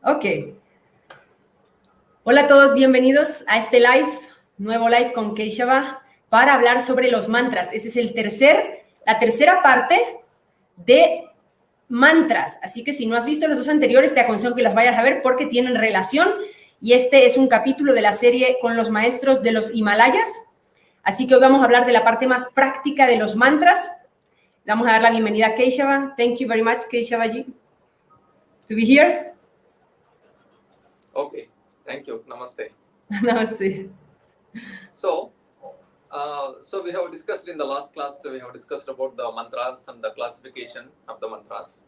Ok. Hola a todos, bienvenidos a este nuevo live con Keshava para hablar sobre los mantras. Ese es la tercera parte de mantras. Así que si no has visto los dos anteriores, te aconsejo que las vayas a ver porque tienen relación. Y este es un capítulo de la serie con los maestros de los Himalayas. Así que hoy vamos a hablar de la parte más práctica de los mantras. Vamos a dar la bienvenida a Keshava. Thank you very much, Keshavaji, to be here. Okay, thank you. Namaste. Namaste. So we have discussed in the last class, we have discussed about the mantras and the classification of the mantras.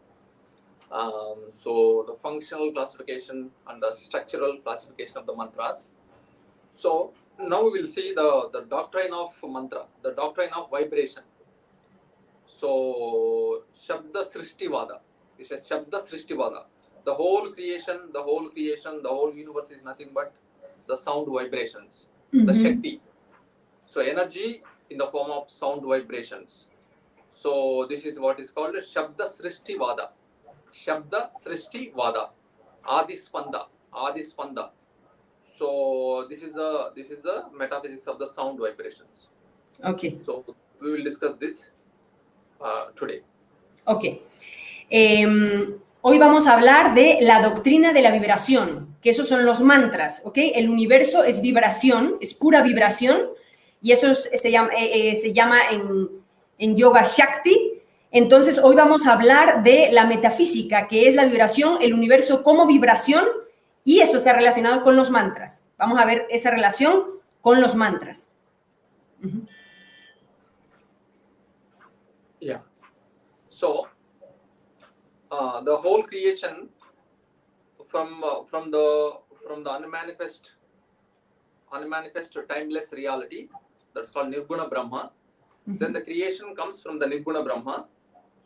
So the functional classification and the structural classification of the mantras. So now we will see the doctrine of mantra, the doctrine of vibration. So Shabda Srishtivada. It says Shabda Srishtivada. The whole creation, the whole universe is nothing but the sound vibrations, the Shakti. So energy in the form of sound vibrations. So this is what is called Shabda Srishti Vada. Shabda Srishti Vada. Adispanda. Adispanda. So this is the metaphysics of the sound vibrations. Okay. So we will discuss this today. Ok. Hoy vamos a hablar de la doctrina de la vibración, que esos son los mantras, ¿ok? El universo es vibración, es pura vibración, y eso se llama en yoga Shakti. Entonces, hoy vamos a hablar de la metafísica, que es la vibración, el universo como vibración, y esto está relacionado con los mantras. Vamos a ver esa relación con los mantras. Yeah. So the whole creation from the unmanifest timeless reality, that's called Nirguna Brahma. Then the creation comes from the Nirguna Brahma.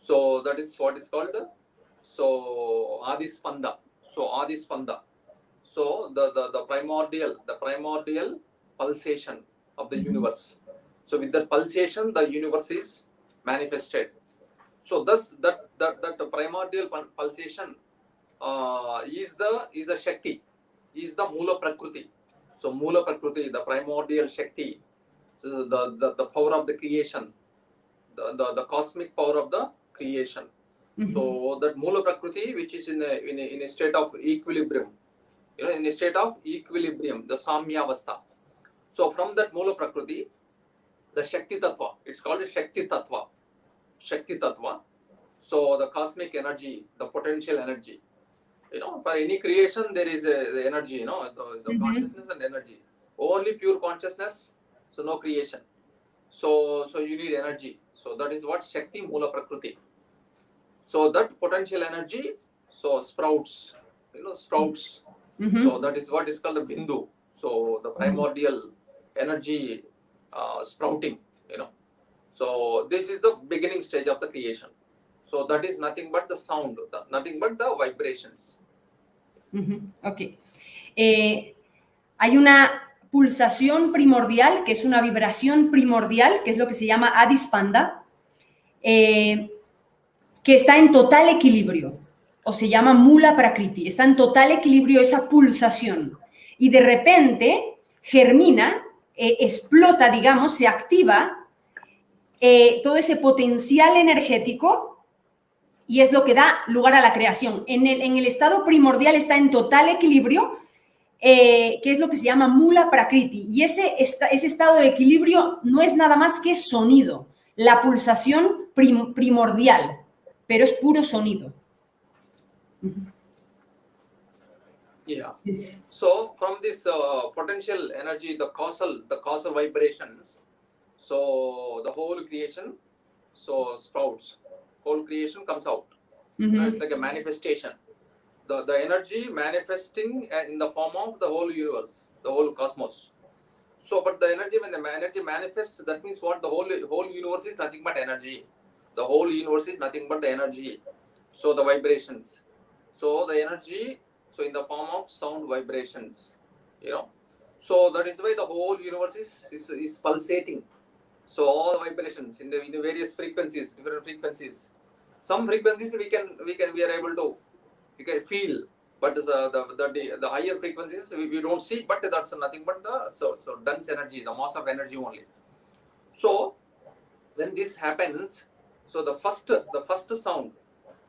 So that is what is called Adispanda. So Adispanda. So the primordial pulsation of the universe. So with that pulsation, the universe is manifested. So thus that primordial pulsation is the Shakti, is the Mula Prakriti. So Mula Prakriti, the primordial Shakti, so the power of the creation, the cosmic power of the creation. So that Mula Prakriti, which is in a state of equilibrium, in a state of equilibrium, the Samyavastha. So from that Mula Prakriti, the Shakti Tattva, it's called a Shakti Tattva. Shakti Tattva. So the cosmic energy, the potential energy. For any creation there is the energy, the consciousness and energy. Only pure consciousness, so no creation. So you need energy. So that is what Shakti Mula Prakriti. So that potential energy, so sprouts, sprouts. So that is what is called the Bindu. So the primordial energy sprouting, So this is the beginning stage of the creation. So that is nothing but the sound, nothing but the vibrations. Ok. Hay una pulsación primordial, que es una vibración primordial, que es lo que se llama Adispanda, que está en total equilibrio, o se llama Mula Prakriti. Está en total equilibrio esa pulsación. Y de repente germina, explota, digamos, se activa todo ese potencial energético y es lo que da lugar a la creación. En el estado primordial está en total equilibrio, que es lo que se llama Mula Prakriti. Y ese estado de equilibrio no es nada más que sonido, la pulsación primordial, pero es puro sonido. Yeah. Yes. So from this potential energy, the causal vibrations, so the whole creation, so sprouts. Whole creation comes out. It's like a manifestation. The energy manifesting in the form of the whole universe, the whole cosmos. So, but the energy, when the energy manifests, that means what? The whole universe is nothing but energy. The whole universe is nothing but the energy. So the vibrations. So the energy, so in the form of sound vibrations, So that is why the whole universe is pulsating. So all the vibrations in the various frequencies, different frequencies. Some frequencies we are able to feel, but the higher frequencies we don't see, but that's nothing but the dense energy, the mass of energy only. So when this happens, so the first sound,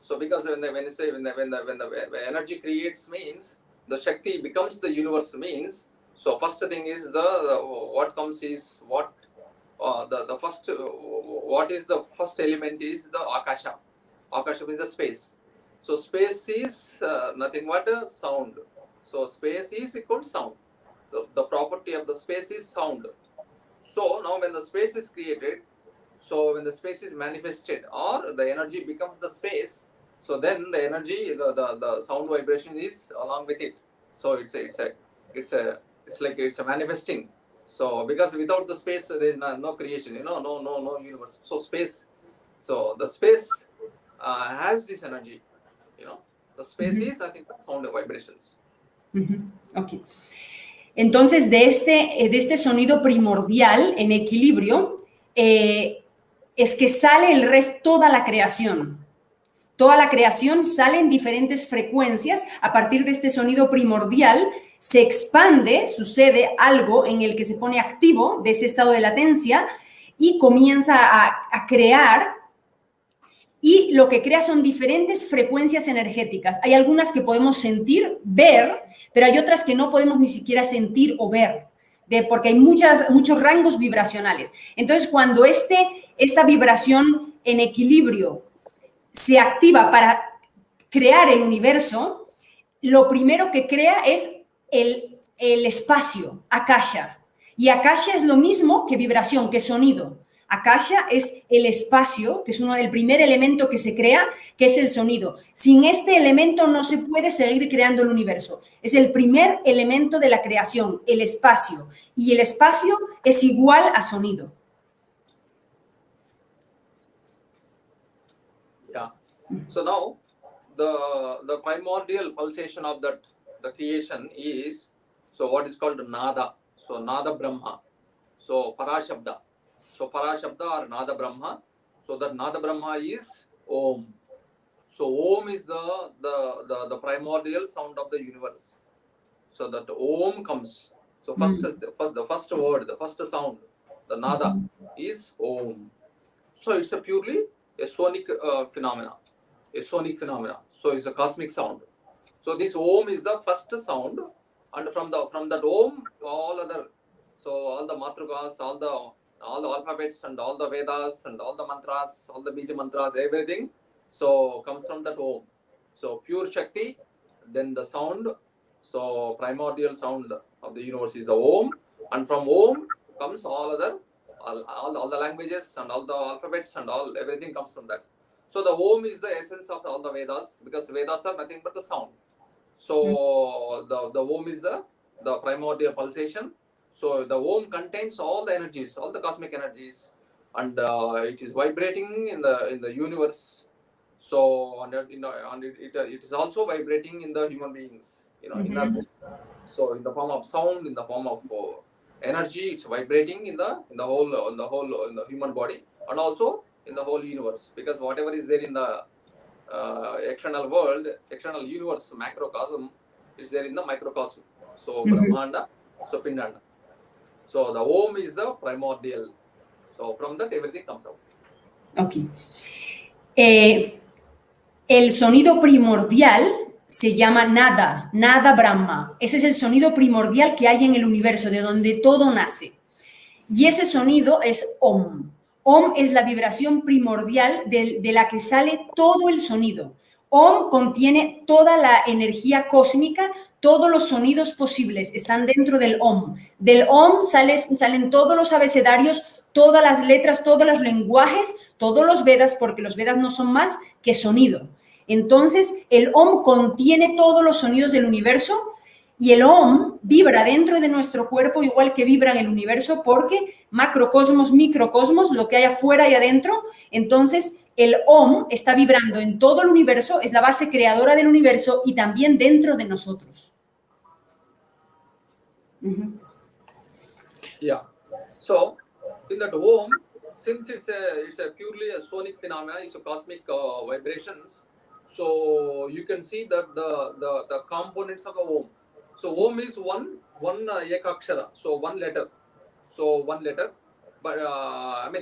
so because when the energy creates means the Shakti becomes the universe means, so first thing is what comes is what the first what is the first element is the Akasha. Akasha is the space. So space is nothing but a sound. So space is equal to sound. The property of the space is sound. So now when the space is created, so when the space is manifested or the energy becomes the space, so then the energy, the sound vibration is along with it. So it's like it's a manifesting. So because without the space there is no creation, no universe. So space, so the space has this energy, the space is nothing but sound vibrations. Ok. Entonces, de este sonido primordial en equilibrio, es que sale el resto, toda la creación. Toda la creación sale en diferentes frecuencias. A partir de este sonido primordial se expande, sucede algo en el que se pone activo de ese estado de latencia y comienza a crear. Y lo que crea son diferentes frecuencias energéticas. Hay algunas que podemos sentir, ver, pero hay otras que no podemos ni siquiera sentir o ver, porque hay muchos rangos vibracionales. Entonces, cuando esta vibración en equilibrio se activa para crear el universo, lo primero que crea es el espacio, Akasha. Y Akasha es lo mismo que vibración, que sonido. Akasha es el espacio, que es el primer elemento que se crea, que es el sonido. Sin este elemento no se puede seguir creando el universo. Es el primer elemento de la creación, el espacio. Y el espacio es igual a sonido. Yeah. So now the primordial pulsation of the creation is what is called nada. So nada Brahma. So Parashabda. So Parashabda or Nada Brahma. So that Nada Brahma is Om. So Om is the primordial sound of the universe. So that Om comes. So the first word, the first sound, the Nada is Om. So it's a purely a sonic phenomena. A sonic phenomena. So it's a cosmic sound. So this Om is the first sound, and from that Om, all the matrukas, all the alphabets and all the Vedas and all the mantras, all the bija mantras, everything, so comes from that Om. So pure Shakti, then the sound, so primordial sound of the universe is the Om, and from Om comes all the languages and all the alphabets and everything comes from that. So the Om is the essence of all the Vedas, because Vedas are nothing but the sound. So the Om is the primordial pulsation. So the Om contains all the energies, all the cosmic energies, and it is vibrating in the universe. So and it is also vibrating in the human beings, in us. So in the form of sound, in the form of energy, it's vibrating in the whole human body, and also in the whole universe. Because whatever is there in the external world, external universe, macrocosm, is there in the microcosm. So Brahmanda, so Pindanda. So the Om is the primordial. So from that everything comes out. Ok. El sonido primordial se llama Nada Brahma. Ese es el sonido primordial que hay en el universo, de donde todo nace. Y ese sonido es Om. Om es la vibración primordial de la que sale todo el sonido. Om contiene toda la energía cósmica, todos los sonidos posibles están dentro del Om. Del Om salen todos los abecedarios, todas las letras, todos los lenguajes, todos los Vedas, porque los Vedas no son más que sonido. Entonces, el Om contiene todos los sonidos del universo y el Om vibra dentro de nuestro cuerpo igual que vibra en el universo, porque macrocosmos, microcosmos, lo que hay afuera y adentro. Entonces, el Om está vibrando en todo el universo, es la base creadora del universo y también dentro de nosotros. Yeah. So, in that Om, since it's a purely a sonic phenomena, it's a cosmic vibrations. So you can see that the components of the Om. So Om is one ekakshara, so one letter. So one letter, but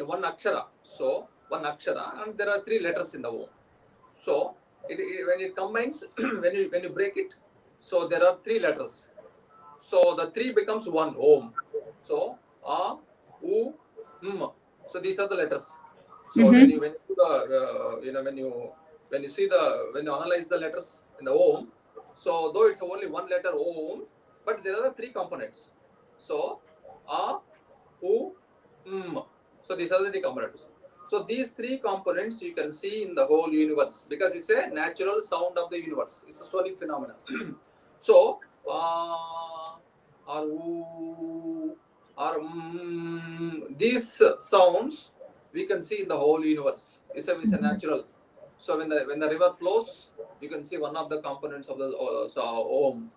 one akshara. So one akshara, and there are 3 letters in the Om. So when it combines, when you break it, so there are 3 letters. So the 3 becomes one Om. So A, U, M. So these are the letters. So when you do the when you analyze the letters in the Om, so though it's only one letter Om, but there are 3 components. So A, U, M. So these are the 3 components. So these 3 components you can see in the whole universe, because it's a natural sound of the universe. It's a sonic phenomenon. So or U, or these sounds we can see in the whole universe. It's a natural. So when the river flows, you can see one of the components of the Om,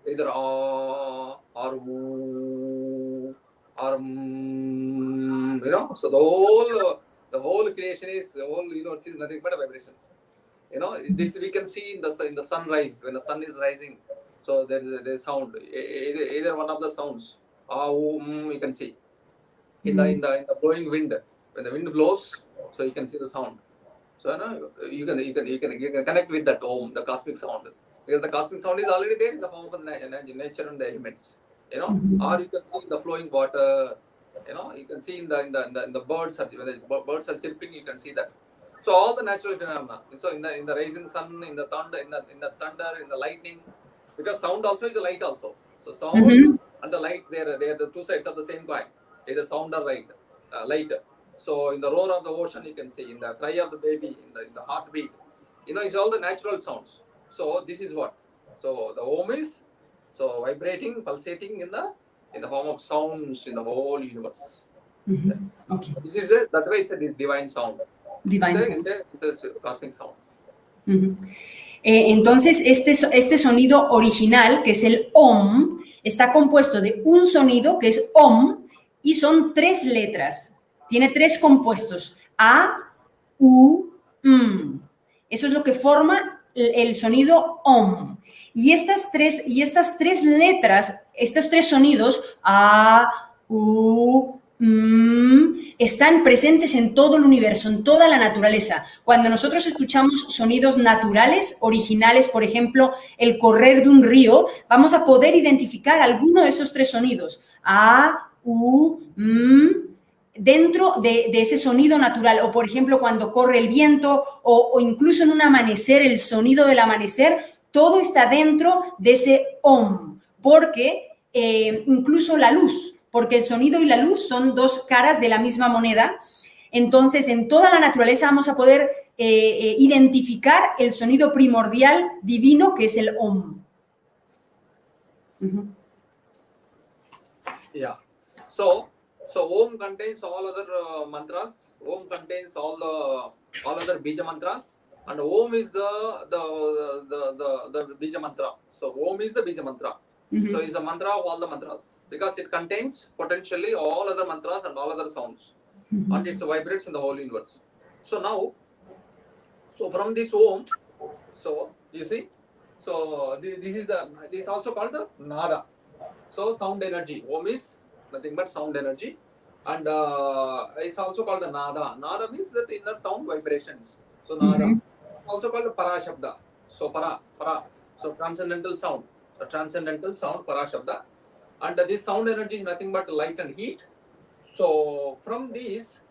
either A or U or So the whole creation is, the whole universe is nothing but vibrations. This we can see in the sunrise, when the sun is rising. So there is sound, either one of the sounds. You can see in the blowing wind. When the wind blows, so you can see the sound. So you can connect with that Om, the cosmic sound, because the cosmic sound is already there in the form of the nature and the elements. Or you can see the flowing water. You can see in the birds, when the birds are chirping, you can see that. So all the natural phenomena. So in the rising sun, in the thunder, in the lightning, because sound also is a light also. So sound and the light, they are the 2 sides of the same coin. Either sound or light. So in the roar of the ocean, you can see, in the cry of the baby, in the heartbeat, it's all the natural sounds. So this is what. So the Om is so vibrating, pulsating in the form of sounds in the whole universe. Okay. This is that way it's a divine sound. It's a cosmic sound. Entonces, este sonido original, que es el Om, está compuesto de un sonido, que es Om, y son 3 letras. Tiene 3 compuestos, A, U, M. Eso es lo que forma el sonido Om. Y estas tres letras, estos 3 sonidos, A, U, están presentes en todo el universo, en toda la naturaleza. Cuando nosotros escuchamos sonidos naturales, originales, por ejemplo, el correr de un río, vamos a poder identificar alguno de esos 3 sonidos. A, U, dentro de ese sonido natural, o por ejemplo cuando corre el viento, o incluso en un amanecer, el sonido del amanecer, todo está dentro de ese Om, porque incluso la luz, porque el sonido y la luz son 2 caras de la misma moneda. Entonces, en toda la naturaleza vamos a poder identificar el sonido primordial divino, que es el Om. Yeah. So Om contains all other mantras. Om contains all other bija mantras, and Om is the bija mantra. So Om is the bija mantra. So it's a mantra of all the mantras, because it contains potentially all other mantras and all other sounds, and it vibrates in the whole universe. So now, from this Om, so you see, so this is also called the nada. So sound energy. Om is nothing but sound energy, and it's also called the nada. Nada means that inner sound vibrations. So nada, also called the parashabda. So para, so transcendental sound. The transcendental sound, parashabda, and this sound energy is nothing but light and heat. So from these,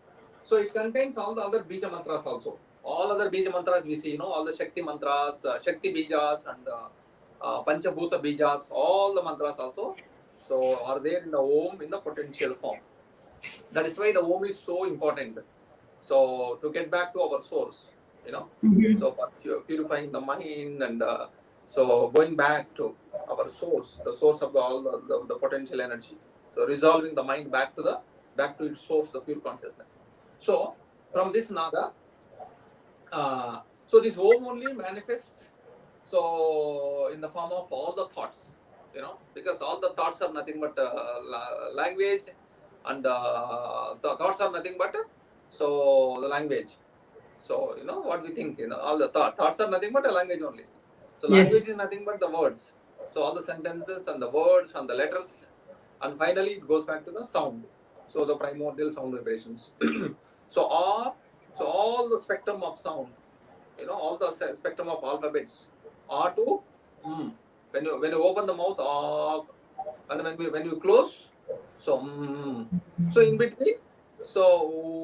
so it contains all the other bija mantras also. All other bija mantras we see, all the Shakti mantras, Shakti bijas, and Panchabhuta bijas, all the mantras also, so are there in the Om in the potential form. That is why the Om is so important. So to get back to our source, so purifying the mind, and so going back to our source, the source of all the potential energy. So resolving the mind back to its source, the pure consciousness. So from this nada, so this Om only manifests so in the form of all the thoughts, because all the thoughts are nothing but language, and the thoughts are nothing but So the language. So, what we think, all the thoughts are nothing but a language only. So language is nothing but the words. So all the sentences and the words and the letters, and finally it goes back to the sound. So the primordial sound vibrations. So all the spectrum of sound, all the spectrum of alphabets, R to when you open the mouth, and when you close, so so in between, so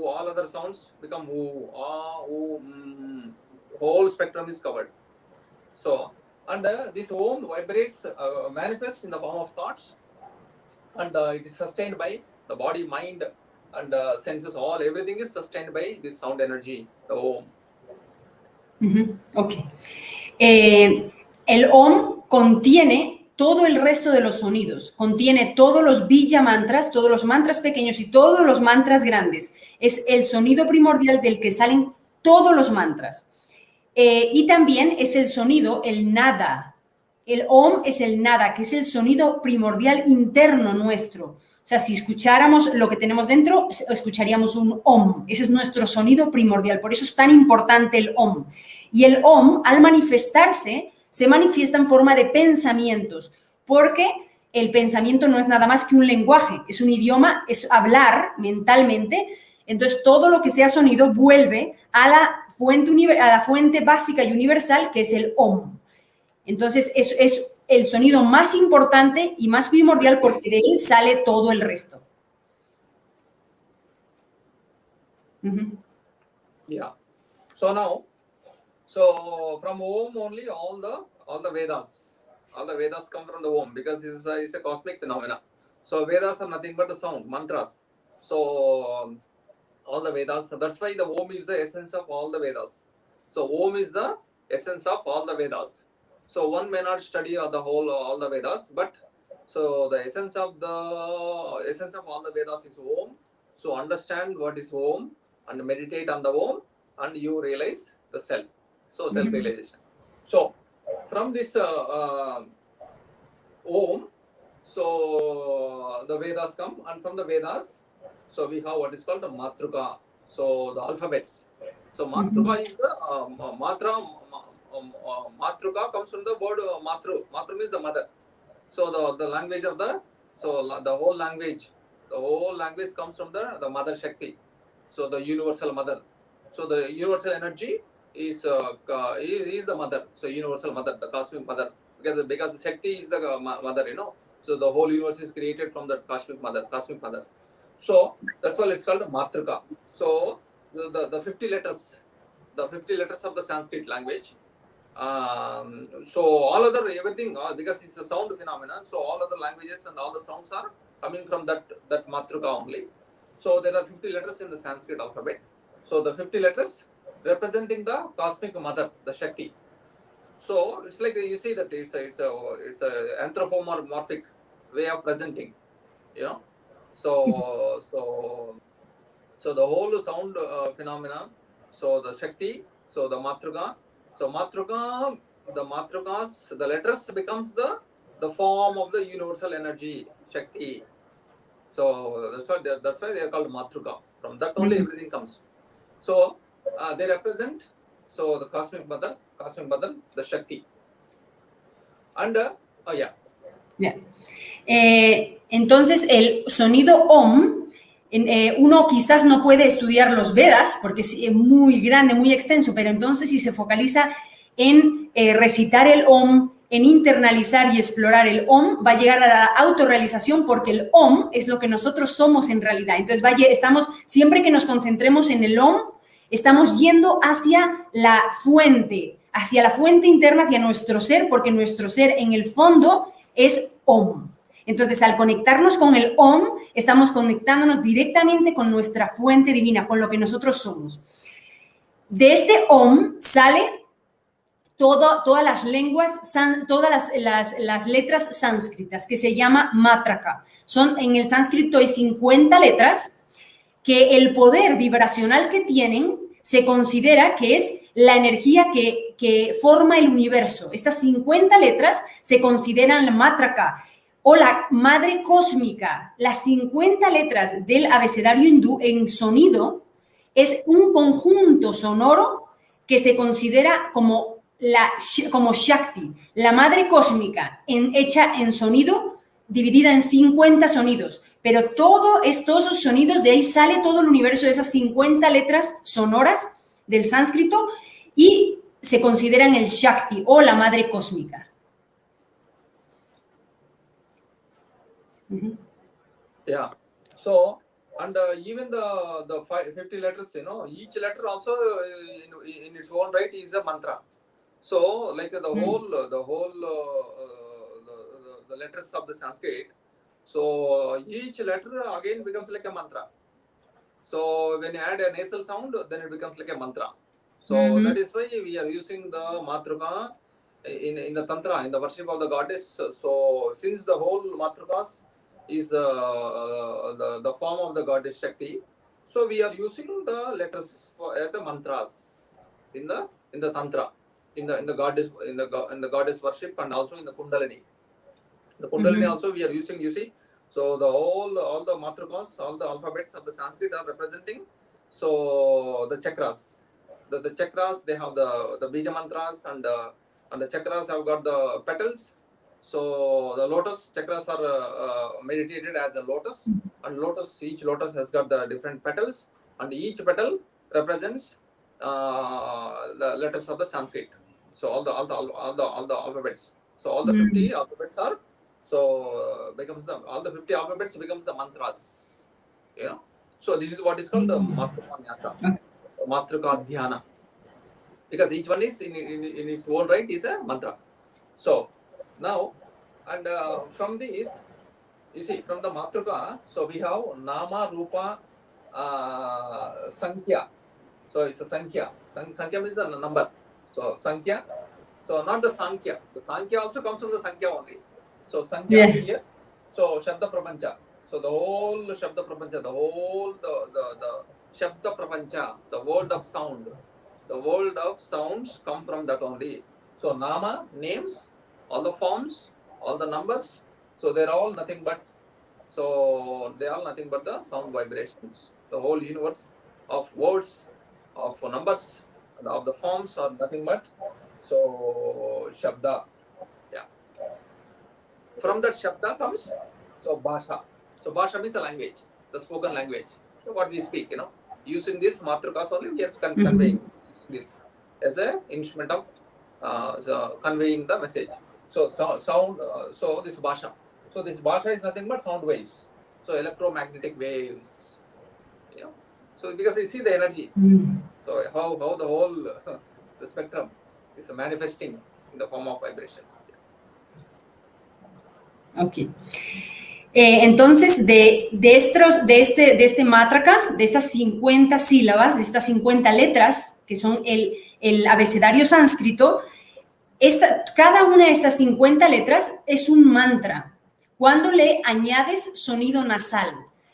all other sounds become whole spectrum is covered. So and this Om vibrates, manifests in the form of thoughts, and it is sustained by the body, mind, and senses. Everything is sustained by this sound energy, the Om. Ok. El Om contiene todo el resto de los sonidos, contiene todos los bija mantras, todos los mantras pequeños y todos los mantras grandes. Es el sonido primordial del que salen todos los mantras. Y también es el sonido, el nada. El Om es el nada, que es el sonido primordial interno nuestro. O sea, si escucháramos lo que tenemos dentro, escucharíamos un Om. Ese es nuestro sonido primordial. Por eso es tan importante el Om. Y el Om, al manifestarse, se manifiesta en forma de pensamientos, porque el pensamiento no es nada más que un lenguaje, es un idioma, es hablar mentalmente. Entonces, todo lo que sea sonido vuelve a la fuente básica y universal, que es el Om. Entonces, es el sonido más importante y más primordial, porque de él sale todo el resto. Yeah. So now, from Om only all the Vedas. All the Vedas come from the Om, because it's a cosmic phenomena. So Vedas are nothing but the sound, mantras. So all the Vedas, so that's why the Om is the essence of all the Vedas. So Om is the essence of all the Vedas. So one may not study all the Vedas, but so the essence of all the Vedas is Om. So understand what is Om and meditate on the Om, and you realize the self. So self-realization. So from this Om, so the Vedas come, and from the Vedas, so we have what is called the Matruka. So the alphabets. So Matruka is the Matruka comes from the word Matru. Matru means the mother. So the language of the whole language comes from the mother Shakti. So the universal mother. So the universal energy is the mother. So universal mother, the cosmic mother. Because Shakti is the mother, So the whole universe is created from the cosmic mother. So that's why it's called the Matruka. So the 50 letters of the Sanskrit language. So all other everything, because it's a sound phenomenon, so all other languages and all the sounds are coming from that Matruka only. So there are 50 letters in the Sanskrit alphabet. So the 50 letters representing the cosmic mother, the Shakti. So it's like you see that it's a anthropomorphic way of presenting, So the whole sound phenomena. So the Shakti, so the Matruka. So Matruka, the Matrukas, the letters becomes the form of the universal energy, Shakti. So that's why they are called Matruka. From that only everything comes. So they represent the cosmic mother, the Shakti. And entonces el sonido Om, uno quizás no puede estudiar los Vedas porque es muy grande, muy extenso, pero entonces si se focaliza en recitar el Om, en internalizar y explorar el Om, va a llegar a la autorrealización, porque el Om es lo que nosotros somos en realidad. Entonces siempre que nos concentremos en el Om, estamos yendo hacia la fuente interna, hacia nuestro ser, porque nuestro ser en el fondo es Om. Entonces, al conectarnos con el Om, estamos conectándonos directamente con nuestra fuente divina, con lo que nosotros somos. De este Om sale todas las lenguas, todas las letras sánscritas, que se llama Matraka. En el sánscrito hay 50 letras que el poder vibracional que tienen se considera que es la energía que forma el universo. Estas 50 letras se consideran la Matraka, o la madre cósmica. Las 50 letras del abecedario hindú en sonido es un conjunto sonoro que se considera como Shakti, la madre cósmica hecha en sonido, dividida en 50 sonidos. Pero todos esos sonidos, de ahí sale todo el universo de esas 50 letras sonoras del sánscrito y se consideran el Shakti o la madre cósmica. Yeah. So, and even the 50 letters, each letter also in its own right is a mantra. So, like the letters of the Sanskrit. So each letter again becomes like a mantra. So when you add a nasal sound, then it becomes like a mantra. So that is why we are using the matruka in the tantra, in the worship of the goddess. So since the whole matrukas is the form of the goddess Shakti, so we are using the letters as a mantras in the tantra, in the goddess worship, and also in the kundalini. The kundalini also we are using, you see. So all the matrukas, all the alphabets of the Sanskrit are representing. So the chakras, the chakras, they have the bija mantras, and the chakras have got the petals. So the lotus chakras are meditated as a lotus, and each lotus has got the different petals, and each petal represents the letters of the Sanskrit. So all the alphabets. So all the 50 alphabets are. So becomes all the 50 alphabets becomes the mantras. So this is what is called the matruka nyasa, matruka dhyana, because each one is in its own right is a mantra. So now, and from this, you see, from the matruka, so we have nama, rupa, sankhya. So it's a sankhya. Sankhya means the number. So sankhya. So not the sankhya. The sankhya also comes from the sankhya only. So sankhya here. So shabda prapancha. So the whole shabda prapancha, the shabda prapancha, the world of sound, the world of sounds come from that only. So nama, names, all the forms, all the numbers. So they're all nothing but. So they are nothing but the sound vibrations. The whole universe of words, of numbers, and of the forms are nothing but. So shabda. From that shabda comes, so bhasha. So bhasha means a language, the spoken language. So what we speak, using this matrukas only, we are conveying this as an instrument of conveying the message. So sound, so this bhasha. So this bhasha is nothing but sound waves. So electromagnetic waves. So because you see the energy. So how the whole the spectrum is manifesting in the form of vibrations. Ok. Entonces, de este mátraca, de estas 50 sílabas, de estas 50 letras, que son el abecedario sánscrito, cada una de estas 50 letras es un mantra. Cuando le añades sonido nasal,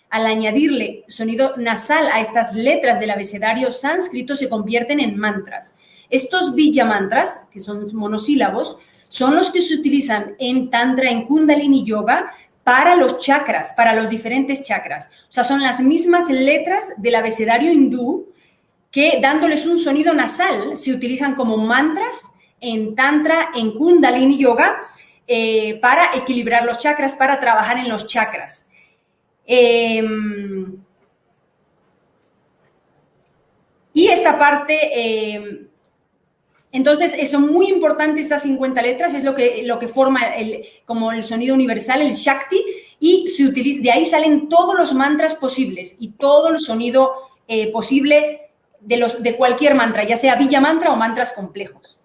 al añadirle sonido nasal a estas letras del abecedario sánscrito, se convierten en mantras. Estos bija mantras, que son monosílabos, son los que se utilizan en Tantra, en Kundalini Yoga, para los chakras, para los diferentes chakras. O sea, son las mismas letras del abecedario hindú que, dándoles un sonido nasal, se utilizan como mantras en Tantra, en Kundalini Yoga, para equilibrar los chakras, para trabajar en los chakras. Y esta parte... Entonces, son muy importantes estas 50 letras, es lo que forma como el sonido universal, el Shakti, y de ahí salen todos los mantras posibles y todo el sonido posible de cualquier mantra, ya sea bija mantra o mantras complejos.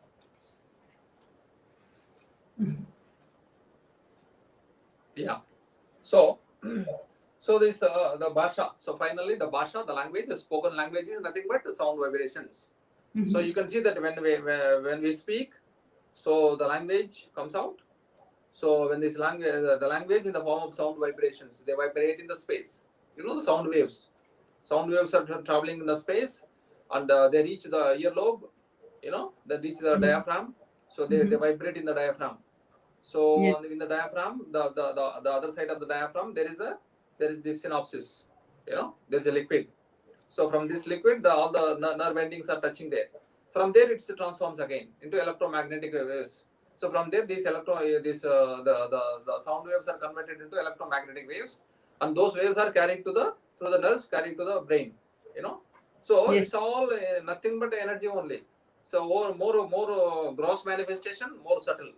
Yeah. So this the bhasha. So finally, the bhasha, the language, the spoken language is nothing but sound vibrations. So you can see that when we speak, so the language comes out. So when this language, the language in the form of sound vibrations, they vibrate in the space. The sound waves. Sound waves are traveling in the space, and they reach the earlobe. They reach the diaphragm. So they vibrate in the diaphragm. So in the diaphragm, the other side of the diaphragm, there is this synopsis. There is a liquid. So from this liquid, all the nerve endings are touching there. From there, it transforms again into electromagnetic waves. So from there, the sound waves are converted into electromagnetic waves, and those waves are carried to the through the nerves, carried to the brain. So Yes. it's all nothing but energy only. So more gross manifestation, more subtle.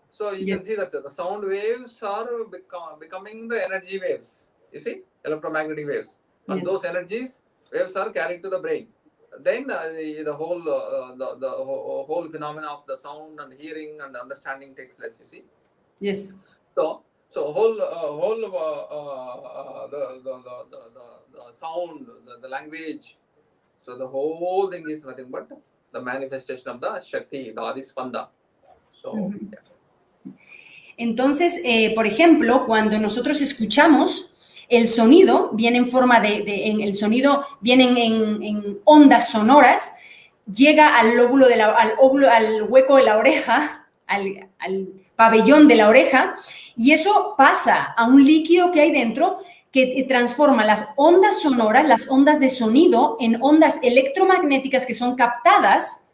So you Yes. can see that the sound waves are becoming the energy waves. You see, electromagnetic waves, and Yes. those energy waves are carried to the brain. Then the whole phenomena of the sound and hearing and understanding takes place. You see. Yes. So the sound, the language. So the whole thing is nothing but the manifestation of the Shakti, the Adispanda. So. Yeah. Entonces, por ejemplo, cuando nosotros escuchamos, el sonido viene en forma el sonido viene en ondas sonoras, llega al lóbulo al hueco de la oreja, al pabellón de la oreja, y eso pasa a un líquido que hay dentro que transforma las ondas sonoras, las ondas de sonido, en ondas electromagnéticas que son captadas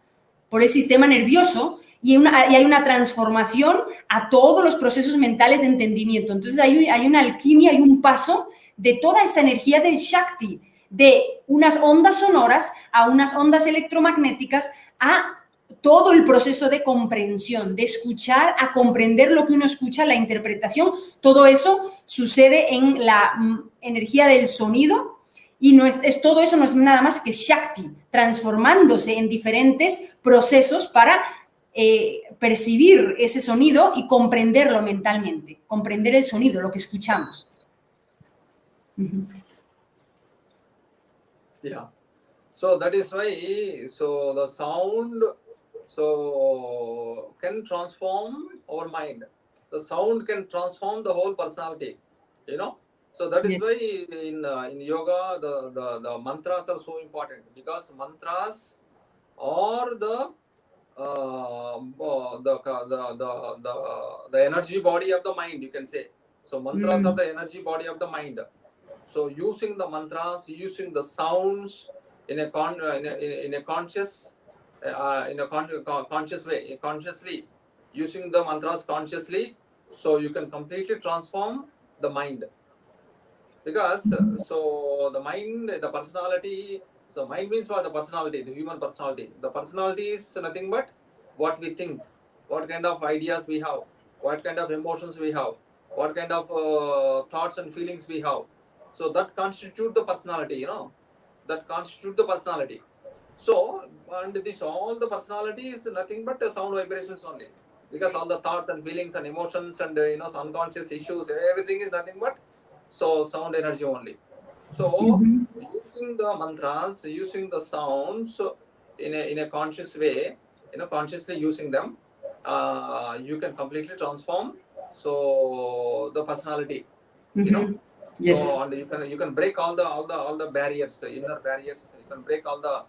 por el sistema nervioso, y hay una transformación a todos los procesos mentales de entendimiento. Entonces hay una alquimia, hay un paso de toda esa energía del Shakti, de unas ondas sonoras a unas ondas electromagnéticas, a todo el proceso de comprensión, de escuchar, a comprender lo que uno escucha, la interpretación. Todo eso sucede en la energía del sonido, y todo eso no es nada más que Shakti, transformándose en diferentes procesos para percibir ese sonido y comprenderlo mentalmente, comprender el sonido, lo que escuchamos. Yeah. So that is why, so the sound can transform our mind. The sound can transform the whole personality. So that is why in yoga the mantras are so important, because mantras are the energy body of the mind, you can say. So mantras are the energy body of the mind. So using the mantras, using the sounds in a conscious way, consciously using the mantras consciously, so you can completely transform the mind. Because so the mind, the personality. So mind means what? The personality, the human personality. The personality is nothing but what we think, what kind of ideas we have, what kind of emotions we have, what kind of thoughts and feelings we have. So that constitute the personality, that constitute the personality. So, and this all the personality is nothing but sound vibrations only, because all the thoughts and feelings and emotions and unconscious issues, everything is nothing but sound energy only. So using the mantras, using the sounds in a conscious way, consciously using them, you can completely transform the personality. Yes. So, and you can break all the barriers, inner barriers. You can break all the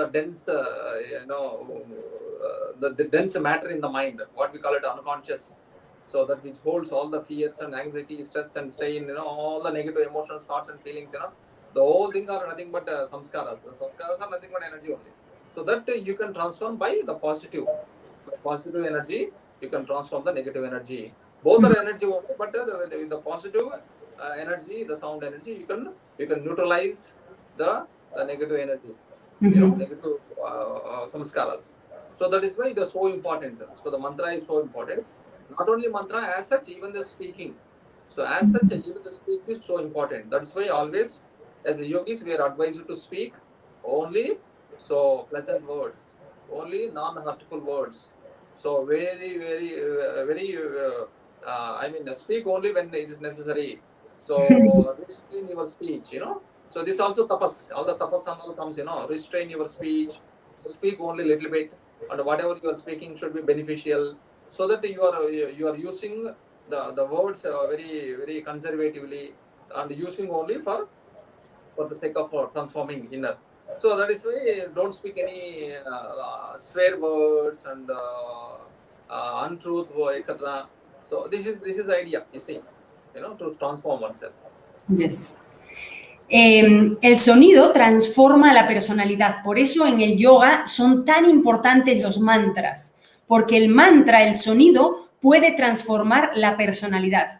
dense the dense matter in the mind, what we call it unconscious. So that which holds all the fears and anxiety, stress and strain, all the negative emotions, thoughts and feelings, the whole thing are nothing but samskaras. The samskaras are nothing but energy only. So that you can transform by the positive. By positive energy, you can transform the negative energy. Both are energy only, but the positive energy, the sound energy, you can neutralize the negative energy, negative samskaras. So that is why it is so important. So the mantra is so important. Not only mantra, as such, even the speaking. So as such, even the speech is so important. That is why always, as a yogis, we are advised to speak only pleasant words, only non-hurtful words. So speak only when it is necessary. So restrain your speech, So this also tapas, all the tapas and all comes, restrain your speech. Speak only little bit, and whatever you are speaking should be beneficial, so that you are using the words very very conservatively, and using only for the sake of transforming inner. So that is why don't speak any swear words and untruth, etc. So this is the idea, you see, to transform oneself. Yes. El sonido transforma la personalidad. Por eso en el yoga son tan importantes los mantras, porque el mantra, el sonido, puede transformar la personalidad.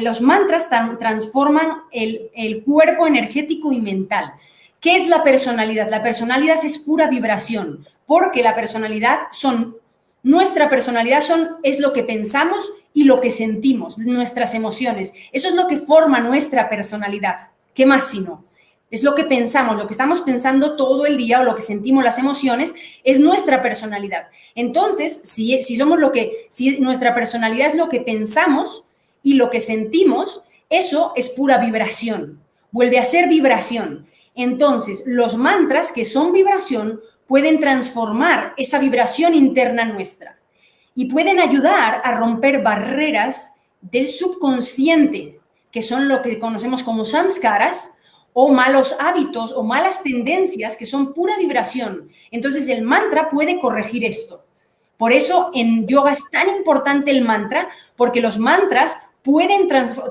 Los mantras transforman el cuerpo energético y mental. ¿Qué es la personalidad? La personalidad es pura vibración, porque nuestra personalidad es lo que pensamos y lo que sentimos, nuestras emociones. Eso es lo que forma nuestra personalidad. ¿Qué más si no? Es lo que pensamos, lo que estamos pensando todo el día o lo que sentimos, las emociones, es nuestra personalidad. Entonces, si nuestra personalidad es lo que pensamos y lo que sentimos, eso es pura vibración. Vuelve a ser vibración. Entonces, los mantras, que son vibración, pueden transformar esa vibración interna nuestra y pueden ayudar a romper barreras del subconsciente, que son lo que conocemos como samskaras, o malos hábitos o malas tendencias que son pura vibración. Entonces el mantra puede corregir esto. Por eso en yoga es tan importante el mantra, porque los mantras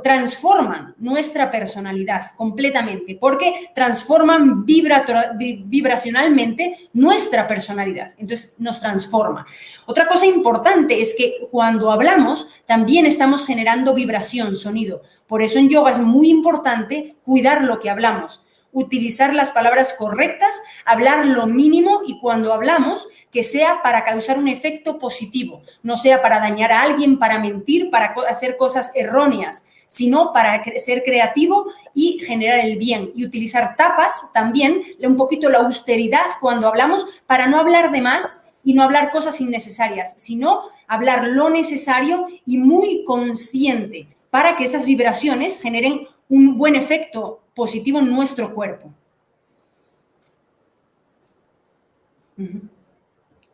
transforman nuestra personalidad completamente, porque transforman vibracionalmente nuestra personalidad. Entonces nos transforma. Otra cosa importante es que cuando hablamos también estamos generando vibración, sonido. Por eso en yoga es muy importante cuidar lo que hablamos, utilizar las palabras correctas, hablar lo mínimo y cuando hablamos que sea para causar un efecto positivo, no sea para dañar a alguien, para mentir, para hacer cosas erróneas, sino para ser creativo y generar el bien. Y utilizar tapas también, un poquito la austeridad cuando hablamos, para no hablar de más y no hablar cosas innecesarias, sino hablar lo necesario y muy consciente, para que esas vibraciones generen un buen efecto positivo en nuestro cuerpo.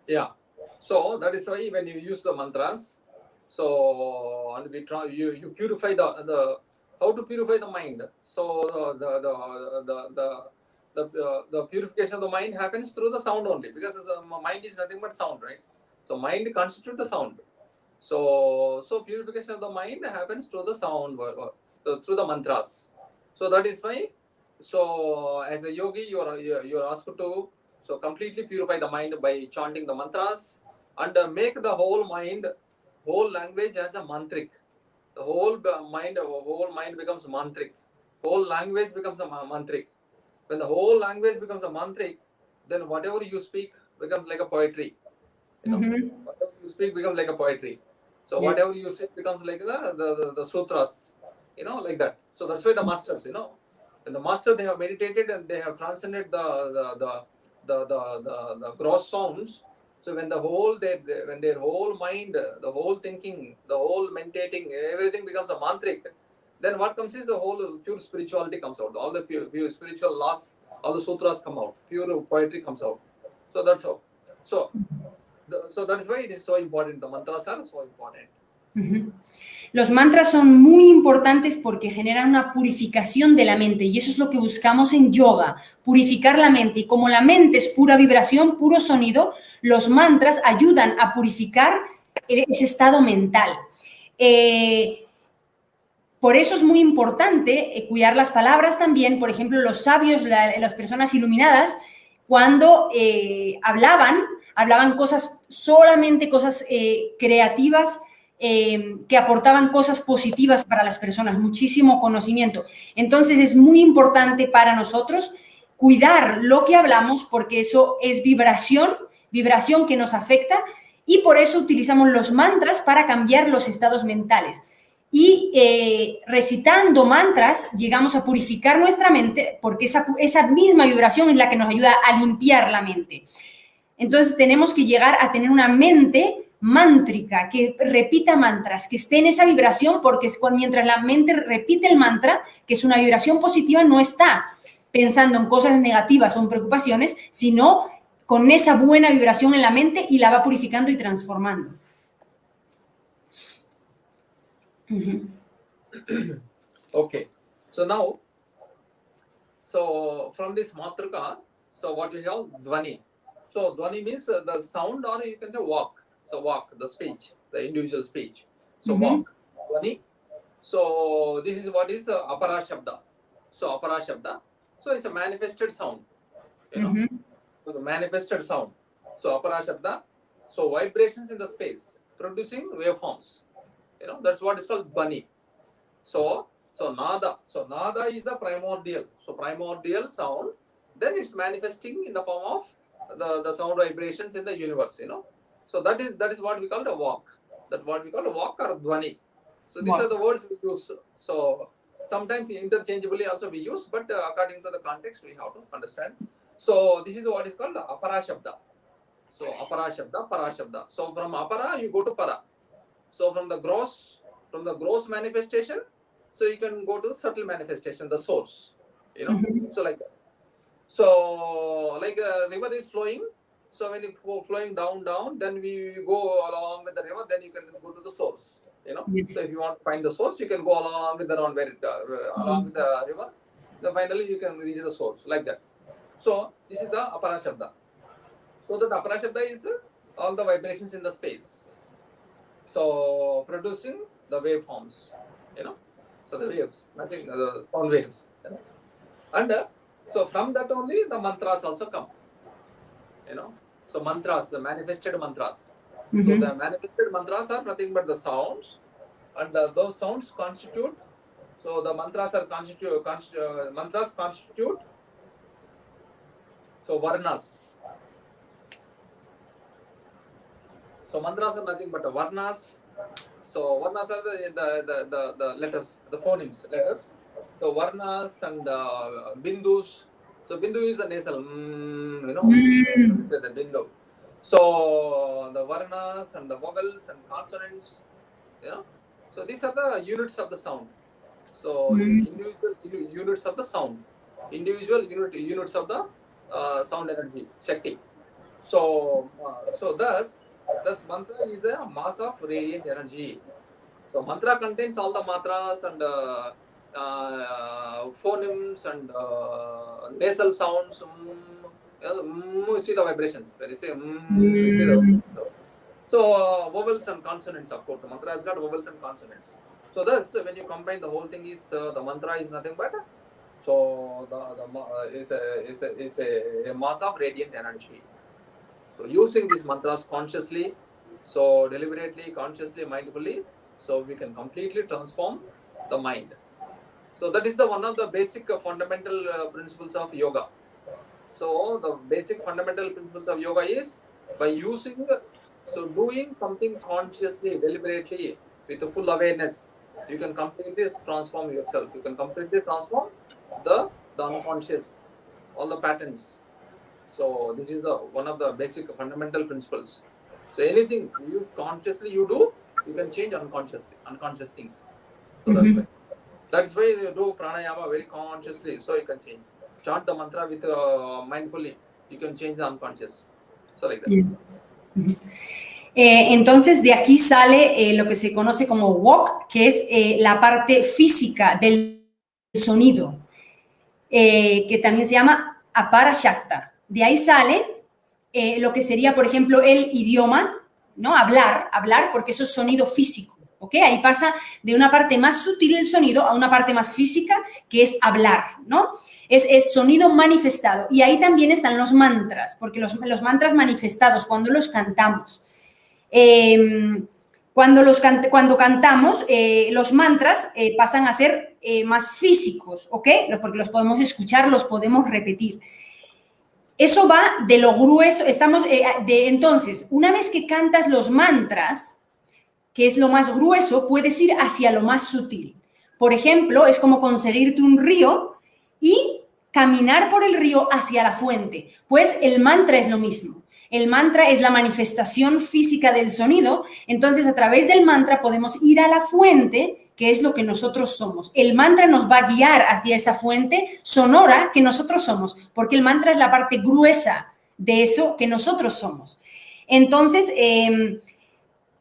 Yeah. So that is why when you use the mantras, so and we try you purify the how to purify the mind. So the purification of the mind happens through the sound only, because the mind is nothing but sound, right? So mind constitutes the sound. So purification of the mind happens through the sound, through the mantras. So that is why. So as a yogi, you are asked to completely purify the mind by chanting the mantras and make the whole language as a mantric. The whole mind becomes mantric. Whole language becomes a mantric. When the whole language becomes a mantric, then whatever you speak becomes like a poetry. Whatever you speak becomes like a poetry. So yes. Whatever you say becomes like the sutras, like that. So that's why the masters, when the master, they have meditated and they have transcended the gross sounds. So when their whole mind, the whole thinking, the whole meditating, everything becomes a mantric, then what comes is the whole pure spirituality comes out. All the pure spiritual laws, all the sutras come out. Pure poetry comes out. So that's how. So that's why it is so important. The mantras are so important. Los mantras son muy importantes porque generan una purificación de la mente y eso es lo que buscamos en yoga, purificar la mente. Y como la mente es pura vibración, puro sonido, los mantras ayudan a purificar ese estado mental. Por eso es muy importante cuidar las palabras también. Por ejemplo, los sabios, las personas iluminadas, cuando hablaban solamente cosas creativas, que aportaban cosas positivas para las personas, muchísimo conocimiento. Entonces es muy importante para nosotros cuidar lo que hablamos porque eso es vibración que nos afecta y por eso utilizamos los mantras para cambiar los estados mentales. Y recitando mantras llegamos a purificar nuestra mente porque esa misma vibración es la que nos ayuda a limpiar la mente. Entonces tenemos que llegar a tener una mente mántrica, que repita mantras, que esté en esa vibración, porque mientras la mente repite el mantra, que es una vibración positiva, no está pensando en cosas negativas o en preocupaciones, sino con esa buena vibración en la mente y la va purificando y transformando. Okay, so now, from this matrika, so what we have, dhvani. So dhvani means the sound, or you can say walk. So walk, the speech, the individual speech. So walk, dhvani. So this is what is apara shabda. So apara shabda. So it's a manifested sound. You know, so the manifested sound. So apara shabda. So vibrations in the space, producing waveforms. You know, that's what is called dhvani. So nada. So nada is the primordial. So primordial sound. Then it's manifesting in the form of the sound vibrations in the universe. You know, so that is what we call the walk. That what we call a walk or dhvani. So these are the words we use. So sometimes interchangeably also we use, but according to the context we have to understand. So this is what is called the apara shabda. So apara shabda, para shabda. So from apara you go to para. So from the gross manifestation, so you can go to the subtle manifestation, the source. You know, so like that. So like a river is flowing. So when it flowing down, then we go along with the river. Then you can go to the source. You know, so if you want to find the source, you can go along with the round where it, along with the river. Then finally you can reach the source like that. So this is the apara shabda. So the apara shabda is all the vibrations in the space. So producing the waveforms. You know, so the waves, nothing, the sound waves. You know? And so from that only the mantras also come. You know, so mantras, the manifested mantras. So the manifested mantras are nothing but the sounds, and those sounds constitute. So the mantras are mantras constitute. So varnas. So mantras are nothing but the varnas. So varnas are the letters, the phonemes, letters. So varnas and bindus. So bindu is the nasal, you know, the bindu. So the varnas and the vowels and consonants, you know. So these are the units of the sound. So individual units of the sound, individual units of the sound energy, Shakti. So thus mantra is a mass of radiant energy. So mantra contains all the matras and phonemes and nasal sounds. You see the vibrations. When you say, you see the. So vowels and consonants, of course. The mantra has got vowels and consonants. So thus, when you combine the whole thing, is the mantra is nothing but so is a mass of radiant energy. So using these mantras consciously, so deliberately, consciously, mindfully, so we can completely transform the mind. So that is the one of the basic fundamental principles of yoga. So the basic fundamental principles of yoga is by using, so doing something consciously, deliberately, with a full awareness, you can completely transform yourself. You can completely transform the unconscious, all the patterns. So this is the one of the basic fundamental principles. So anything you consciously you do, you can change unconscious things. So that's why you do pranayama very consciously. So you can change. Chant the mantra with mindfully. You can change the unconscious. So like that. Yes. Entonces de aquí sale lo que se conoce como walk, que es la parte física del sonido, que también se llama apara shakta. De ahí sale lo que sería, por ejemplo, el idioma, ¿no? Hablar, porque eso es sonido físico, ¿ok? Ahí pasa de una parte más sutil del sonido a una parte más física, que es hablar, ¿no? Es sonido manifestado. Y ahí también están los mantras, porque los mantras manifestados, cuando los cantamos, cuando cantamos, los mantras pasan a ser más físicos, ¿ok? Porque los podemos escuchar, los podemos repetir. Eso va de lo grueso, entonces, una vez que cantas los mantras, que es lo más grueso, puedes ir hacia lo más sutil. Por ejemplo, es como conseguirte un río y caminar por el río hacia la fuente. Pues el mantra es lo mismo. El mantra es la manifestación física del sonido, entonces a través del mantra podemos ir a la fuente, que es lo que nosotros somos. El mantra nos va a guiar hacia esa fuente sonora que nosotros somos, porque el mantra es la parte gruesa de eso que nosotros somos. Entonces,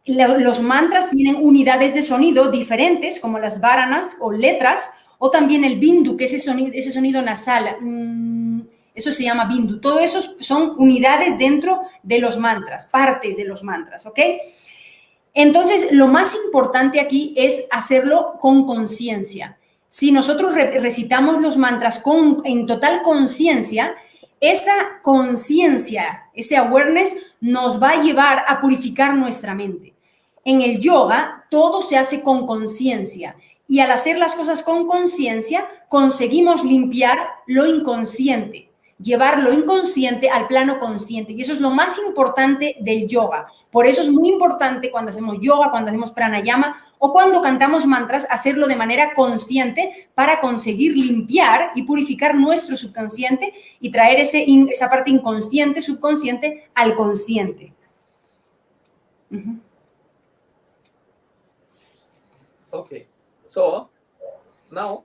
los mantras tienen unidades de sonido diferentes, como las varanas o letras, o también el bindu, que es ese sonido nasal. Eso se llama bindu. Todo eso son unidades dentro de los mantras, partes de los mantras, ¿ok? Entonces, lo más importante aquí es hacerlo con conciencia. Si nosotros recitamos los mantras en total conciencia, esa conciencia, ese awareness nos va a llevar a purificar nuestra mente. En el yoga, todo se hace con conciencia y al hacer las cosas con conciencia, conseguimos limpiar lo inconsciente, llevar lo inconsciente al plano consciente. Y eso es lo más importante del yoga. Por eso es muy importante cuando hacemos yoga, cuando hacemos pranayama o cuando cantamos mantras, hacerlo de manera consciente para conseguir limpiar y purificar nuestro subconsciente y traer esa parte inconsciente, subconsciente, al consciente. Okay, so now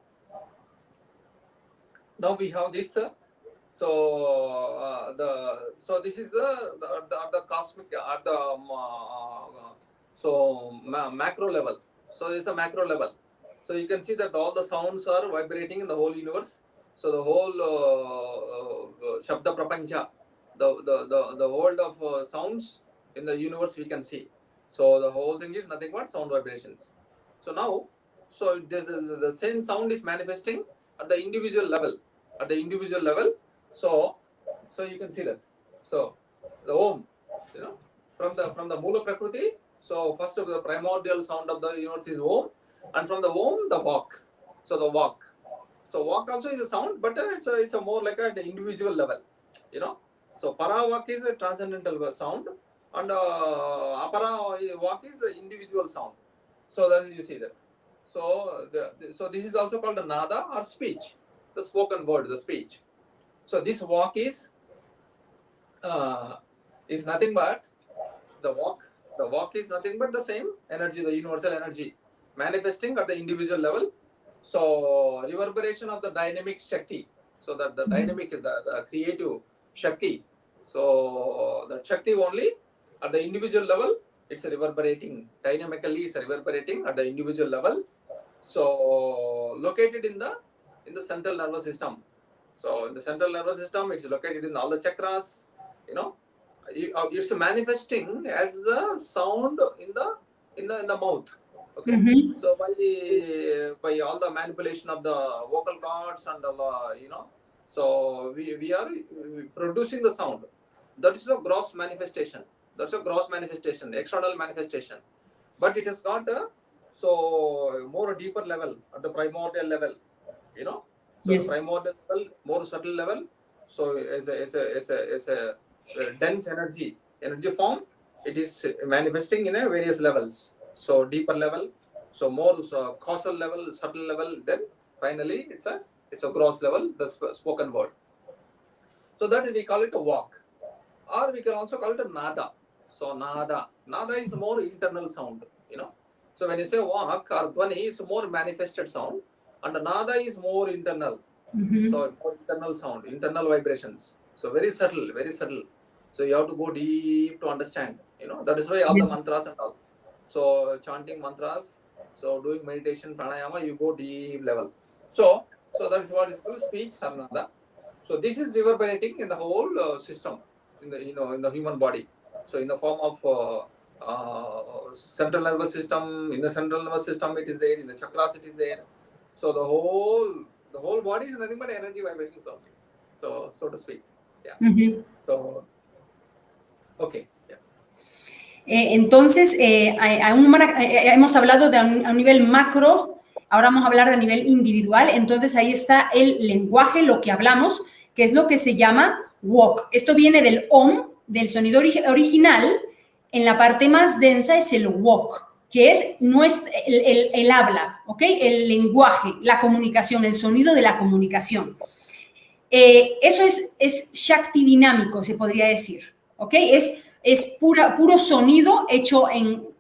we have this. So this is the cosmic at the macro level. So it's a macro level. So you can see that all the sounds are vibrating in the whole universe. So the whole Shabda Prapancha, the world of sounds in the universe we can see. So the whole thing is nothing but sound vibrations. So now, the same sound is manifesting at the individual level. At the individual level, so you can see that. So the Om, from the Mula Prakriti. So first of the primordial sound of the universe is Om, and from the Om the Vak. So the Vak. So Vak also is a sound, but it's a more like at the individual level. So Para Vak is a transcendental sound, and Apara Vak is an individual sound. So that you see that. So so this is also called a nada or speech, the spoken word, the speech. So this walk is nothing but the walk. The walk is nothing but the same energy, the universal energy, manifesting at the individual level. So reverberation of the dynamic Shakti. So that the dynamic, the creative Shakti. So the Shakti only at the individual level, it's reverberating dynamically. It's reverberating at the individual level. So located in the central nervous system. So in the central nervous system, it's located in all the chakras. It's manifesting as the sound in the mouth. Okay. Mm-hmm. So by all the manipulation of the vocal cords and so we are producing the sound. That is a gross manifestation. That's a gross manifestation, external manifestation. But it has got a more deeper level, at the primordial level, So yes. The primordial level, more subtle level. So as a dense energy form, it is manifesting in various levels. So deeper level, so more causal level, subtle level. Then finally, it's a gross level, the spoken word. So that is, we call it a walk, or we can also call it a nada. So nada is more internal sound, So when you say walk or dhvani, it's a more manifested sound, and nada is more internal. Mm-hmm. So more internal sound, internal vibrations. So very subtle, very subtle. So you have to go deep to understand, That is why all the mantras and all. So chanting mantras, so doing meditation, pranayama, you go deep level. So that is what is called speech or nada. So this is reverberating in the whole system, in the human body. So in the form of central nervous system, in the central nervous system it is there, in the chakras it is there. So the whole body is nothing but energy vibrations only. So to speak. Yeah. Mm-hmm. So okay. Yeah. Entonces, hemos hablado a un nivel macro, ahora vamos a hablar a nivel individual. Entonces ahí está el lenguaje, lo que hablamos, que es lo que se llama walk. Esto viene del Om, del sonido original. En la parte más densa es el walk, que es el habla, ¿ok? El lenguaje, la comunicación, el sonido de la comunicación. Eso es Shakti dinámico, se podría decir, ¿ok? Es puro sonido hecho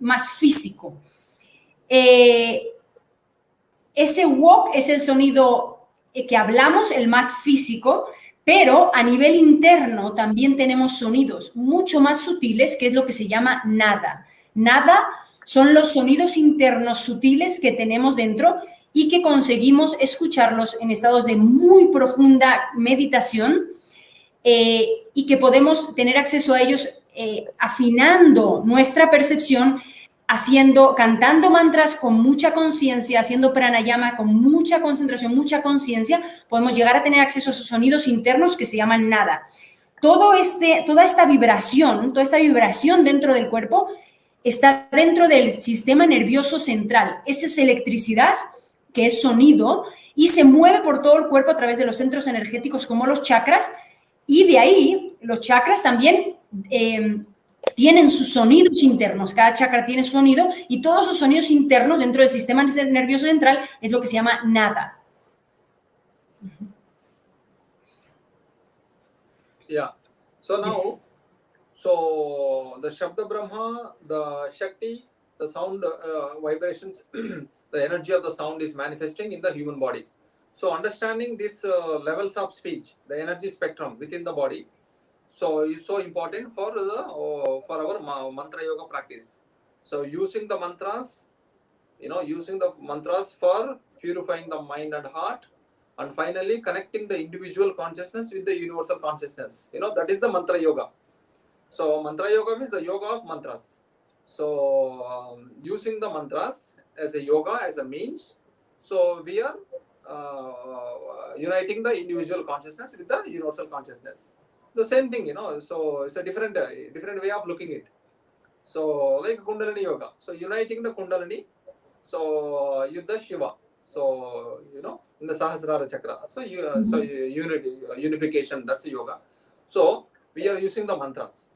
más físico. Ese walk es el sonido que hablamos, el más físico, pero a nivel interno también tenemos sonidos mucho más sutiles, que es lo que se llama nada. Nada son los sonidos internos sutiles que tenemos dentro y que conseguimos escucharlos en estados de muy profunda meditación y que podemos tener acceso a ellos afinando nuestra percepción cantando mantras con mucha conciencia, haciendo pranayama con mucha concentración, mucha conciencia, podemos llegar a tener acceso a esos sonidos internos que se llaman nada. Toda esta vibración dentro del cuerpo está dentro del sistema nervioso central. Esa es electricidad, que es sonido, y se mueve por todo el cuerpo a través de los centros energéticos como los chakras, y de ahí los chakras también tienen sus sonidos internos. Cada chakra tiene su sonido, y todos esos sonidos internos dentro del sistema nervioso central es lo que se llama nada. Yeah. So now, Yes. so the Shabda Brahma, the Shakti, the sound vibrations, the energy of the sound is manifesting in the human body. So understanding these levels of speech, the energy spectrum within the body, so is so important for our mantra yoga practice. So using the mantras, using the mantras for purifying the mind and heart, and finally connecting the individual consciousness with the universal consciousness. That is the mantra yoga. So mantra yoga means the yoga of mantras. So using the mantras as a yoga, as a means, so we are uniting the individual consciousness with the universal consciousness. The same thing, so it's a different way of looking at it. So like Kundalini yoga, so uniting the Kundalini, so Yuddha Shiva, so in the Sahasrara chakra, so unification, that's the yoga. So we are using the mantras.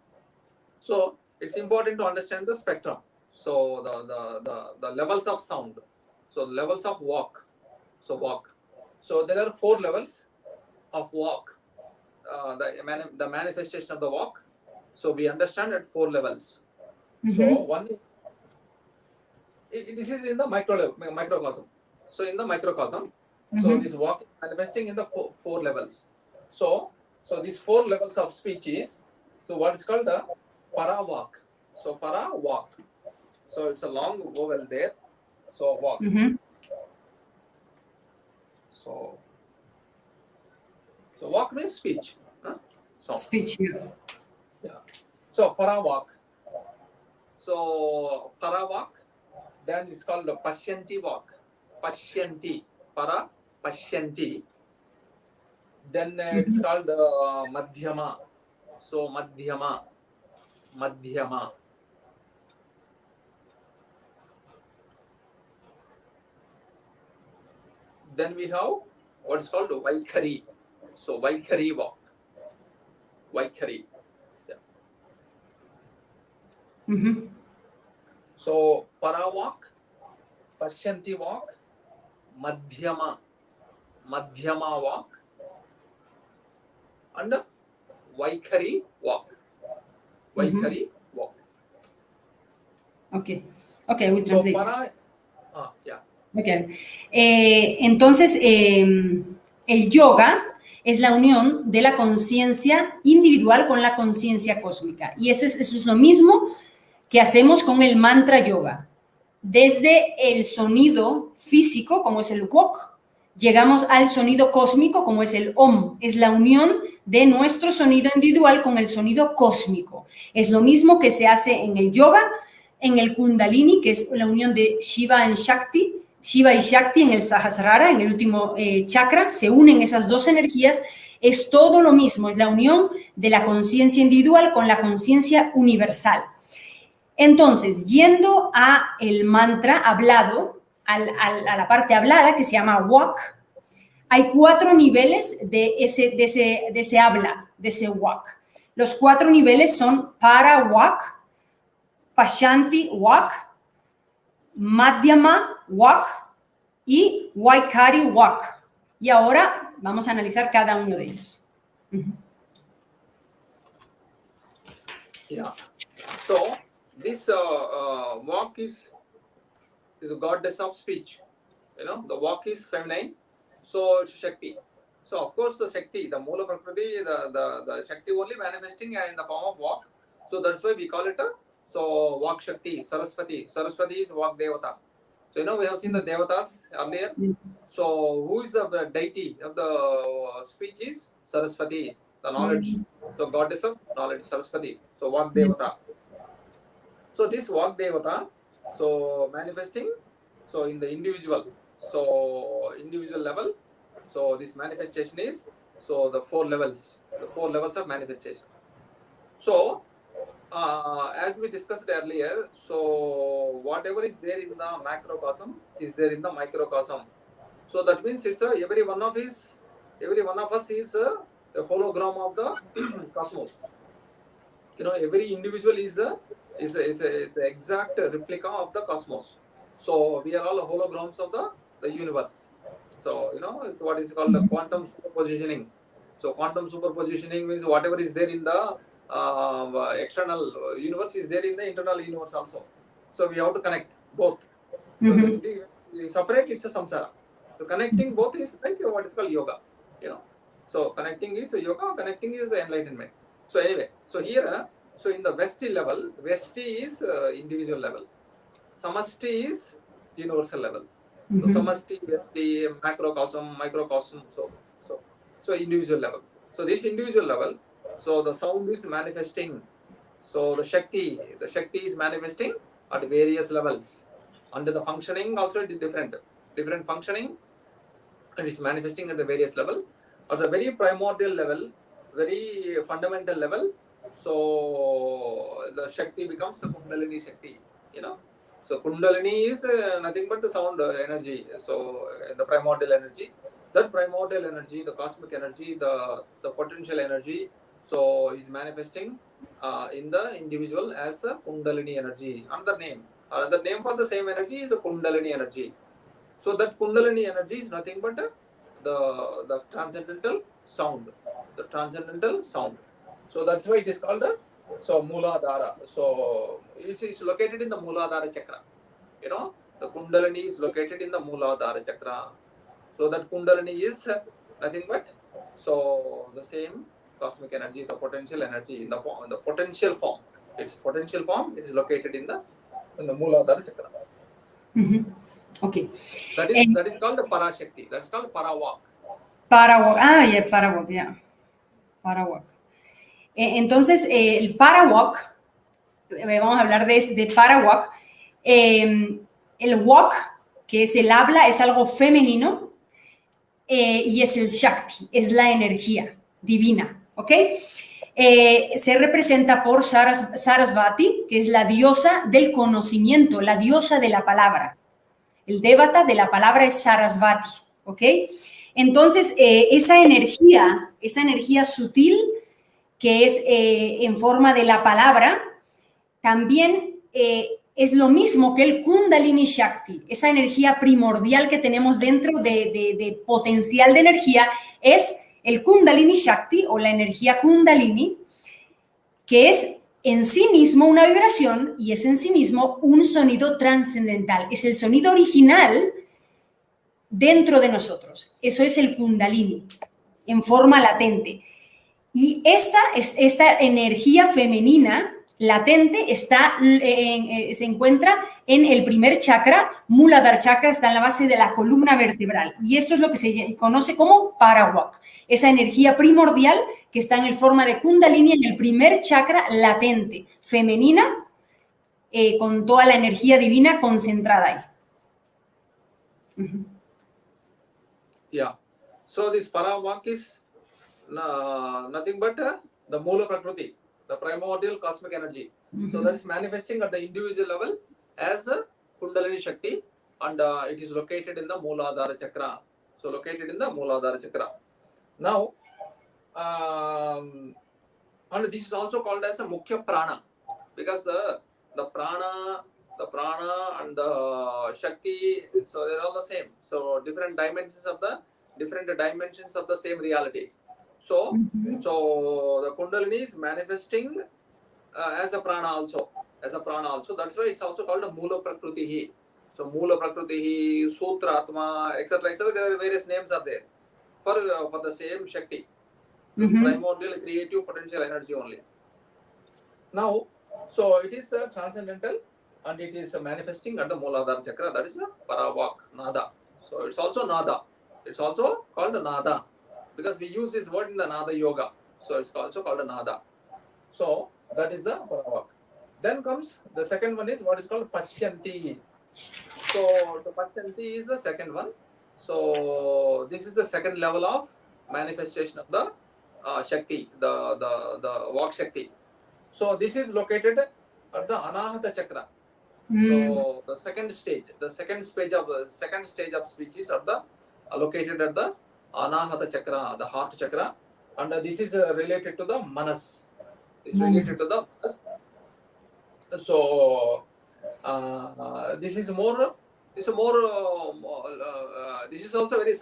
So it's important to understand the spectrum. So the levels of sound, so levels of walk. So walk. So there are 4 levels of walk. The manifestation of the walk. So we understand at 4 levels. So one is, this is in the microcosm. So in the microcosm, so this walk is manifesting in the 4 levels. So these 4 levels of speech is, so what is called the para walk. So para walk. So it's a long vowel there. So walk. So walk means speech. So Speech, yeah. So para walk. So para walk, then it's called the Pashyanti walk. Pashyanti, para Pashyanti. Then it's called Madhyama. So Madhyama. Then we have what is called Vaikhari. So Vaikhari walk. Vaikhari. Yeah. So para walk, Pashyanti walk, Madhyama walk, and Vaikhari walk. Vaikhari walk. Okay, we'll So translate. para, yeah. Okay. Entonces, el yoga es la unión de la conciencia individual con la conciencia cósmica. Y eso es lo mismo que hacemos con el mantra yoga. Desde el sonido físico, como es el wok, llegamos al sonido cósmico, como es el om. Es la unión de nuestro sonido individual con el sonido cósmico. Es lo mismo que se hace en el yoga, en el kundalini, que es la unión de Shiva y Shakti en el Sahasrara, en el último chakra. Se unen esas 2 energías. Es todo lo mismo, es la unión de la conciencia individual con la conciencia universal. Entonces, yendo a el mantra hablado, a la parte hablada, que se llama wak, hay 4 niveles de ese habla, de ese wak. Los 4 niveles son para wak, Pashyanti wak, Madhyama wak y Vaikhari wak. Y ahora vamos a analizar cada uno de ellos. Yeah. So this walk is a goddess of speech. The walk is feminine, so it's Shakti. So of course the Shakti, the Moola Prakriti, the Shakti only manifesting in the form of walk. So that's why we call it so walk Shakti, Saraswati. Saraswati is walk Devata. So we have seen the Devatas earlier. So who is the deity of the speech is Saraswati, the knowledge. So goddess of knowledge, Saraswati. So walk Devata. So this walk Devata, So manifesting, so in the individual, so individual level, so this manifestation is, so the 4 levels of manifestation. So as we discussed earlier, so whatever is there in the macrocosm is there in the microcosm. So that means it's every one of us is a hologram of the cosmos. You know, every individual is a exact replica of the cosmos. So we are all holograms of the universe. So you know, it's what is called the quantum superpositioning. So quantum superpositioning means whatever is there in the external universe is there in the internal universe also. So we have to connect both. So the separate, it's a samsara. So connecting both is like what is called yoga. You know, so connecting is yoga, connecting is enlightenment. So anyway, so here, so in the Vesti level, Vesti is individual level, Samasti is universal level. So Samasti, Vesti, macrocosm, microcosm, so individual level. So this individual level, so the sound is manifesting. So the Shakti is manifesting at various levels. Under the functioning also it is different functioning, and it's manifesting at the various level. At the very primordial level, very fundamental level, so the Shakti becomes the Kundalini Shakti, you know. So Kundalini is nothing but the sound energy. So the primordial energy, that primordial energy, the cosmic energy, the potential energy, so is manifesting in the individual as a Kundalini energy. Another name for the same energy is a Kundalini energy. So that Kundalini energy is nothing but the transcendental sound. The transcendental sound. So that's why it is called so Mooladhara. So it's located in the Mooladhara chakra. You know, the Kundalini is located in the Mooladhara chakra. So that Kundalini is nothing but so the same cosmic energy, the potential energy in the potential form. Its potential form is located in the Mooladhara chakra. Okay. That is called the Parashakti. That's called Parawak. Parawak. Yeah, Parawak, yeah. Parawak. Entonces, el Parawak, vamos a hablar de Parawak. El Wak, que es el habla, es algo femenino y es el Shakti, es la energía divina, ¿ok? Se representa por Sarasvati, que es la diosa del conocimiento, la diosa de la palabra. El Devata de la palabra es Sarasvati, ¿ok? Entonces, esa energía sutil que es en forma de la palabra, también es lo mismo que el Kundalini Shakti, esa energía primordial que tenemos dentro de potencial de energía, es el Kundalini Shakti o la energía Kundalini, que es en sí mismo una vibración y es en sí mismo un sonido trascendental. Es el sonido original dentro de nosotros. Eso es el Kundalini, en forma latente. Y esta energía femenina latente se encuentra en el primer chakra, Muladhara chakra, está en la base de la columna vertebral. Y esto es lo que se conoce como Parawak, esa energía primordial que está en el forma de Kundalini en el primer chakra latente, femenina, con toda la energía divina concentrada ahí. Yeah. So this Parawak is nothing but the Moola Prakriti, the primordial cosmic energy. So that is manifesting at the individual level as a Kundalini Shakti, and it is located in the Mooladhara chakra. So located in the Mooladhara chakra. Now, and this is also called as a Mukhya Prana, because the prana and the Shakti, so they're all the same. So different dimensions of the same reality. So the Kundalini is manifesting as a prana also. That's why it's also called a Moola Prakriti. So Moola Prakriti, Sutra Atma, etc. There are various names are there for the same Shakti, primordial creative potential energy only. Now, so it is transcendental and it is manifesting at the Mooladhara chakra. That is a Parawak, Nada. So it's also Nada. It's also called Nada, because we use this word in the Nada Yoga. So it's also called a Nada. So that is the Parawak. Then comes the second one is what is called Pashyanti. So the Pashyanti is the second one. So this is the second level of manifestation of the Shakti, the Vak Shakti. So this is located at the Anahata Chakra. So the second stage of speech is at the located at the Anahata Chakra, the heart chakra, and this is related to the Manas. It's related to the Manas. So this is more. This is also very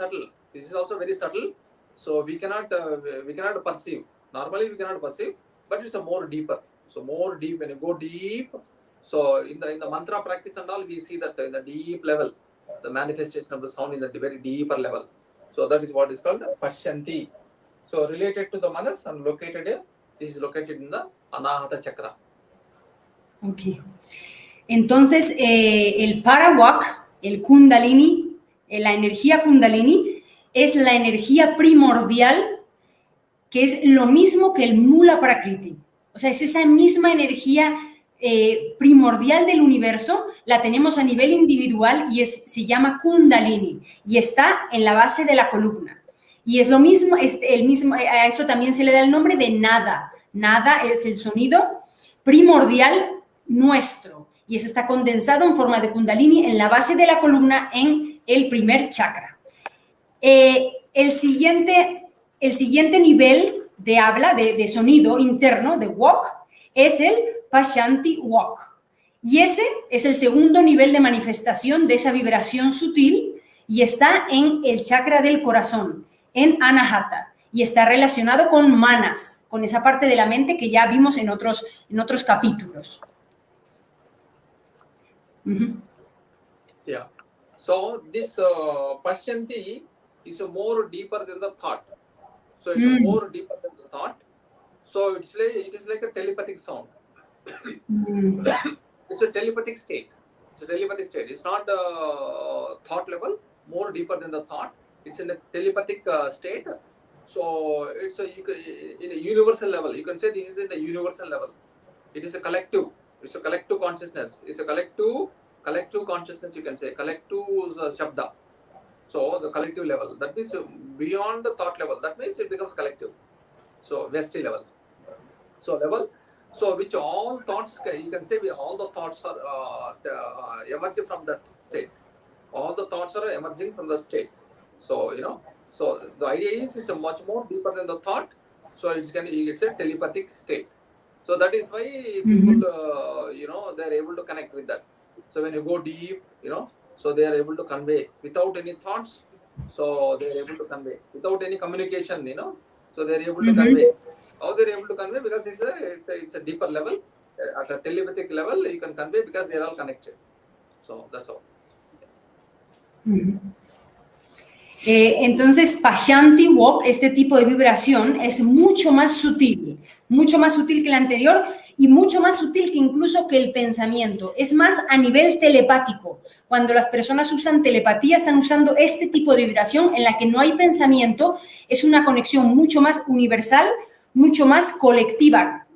subtle. So we cannot perceive. Normally we cannot perceive, but it's a more deeper. So more deep, when you go deep. So in the mantra practice and all, we see that in the deep level, the manifestation of the sound in the very deeper level. So that is what is called Pashyanti. So related to the Manas and is located in the Anahata Chakra. Ok. Entonces, el Parawak, el Kundalini, la energía Kundalini, es la energía primordial, que es lo mismo que el Mula Prakriti. O sea, es esa misma energía primordial del universo, la tenemos a nivel individual y se llama Kundalini y está en la base de la columna. Y es lo mismo, a eso también se le da el nombre de nada. Nada es el sonido primordial nuestro y eso está condensado en forma de Kundalini en la base de la columna en el primer chakra. El siguiente nivel de habla, de sonido interno, de walk, es el Pashyanti Walk. Y ese es el segundo nivel de manifestación de esa vibración sutil y está en el chakra del corazón, en Anahata, y está relacionado con manas, con esa parte de la mente que ya vimos en otros capítulos. Yeah. So this Pashyanti is more deeper than the thought. So it's more deeper than the thought. So it is like a telepathic sound. It's a telepathic state. It's not thought level, more deeper than the thought. It's in a telepathic state. So it's in a universal level. You can say this is in the universal level. It is a collective. It's a collective consciousness. It's a collective consciousness. You can say collective shabda. So the collective level. That means beyond the thought level. That means it becomes collective. So Vesti level. So which all thoughts, you can say all the thoughts are emerging from that state. All the thoughts are emerging from the state. So, so the idea is it's a much more deeper than the thought. So it's a telepathic state. So that is why people, they're able to connect with that. So when you go deep, so they are able to convey without any thoughts. So they are able to convey without any communication, So they are able to convey. How they are able to convey? Because it's a deeper level. At a telepathic level, you can convey because they are all connected. So that's all. Entonces, Pashyanti Walk, este tipo de vibración, es mucho más sutil que el anterior y mucho más sutil que incluso que el pensamiento. Es más a nivel telepático. Cuando las personas usan telepatía, están usando este tipo de vibración en la que no hay pensamiento, es una conexión mucho más universal, mucho más colectiva.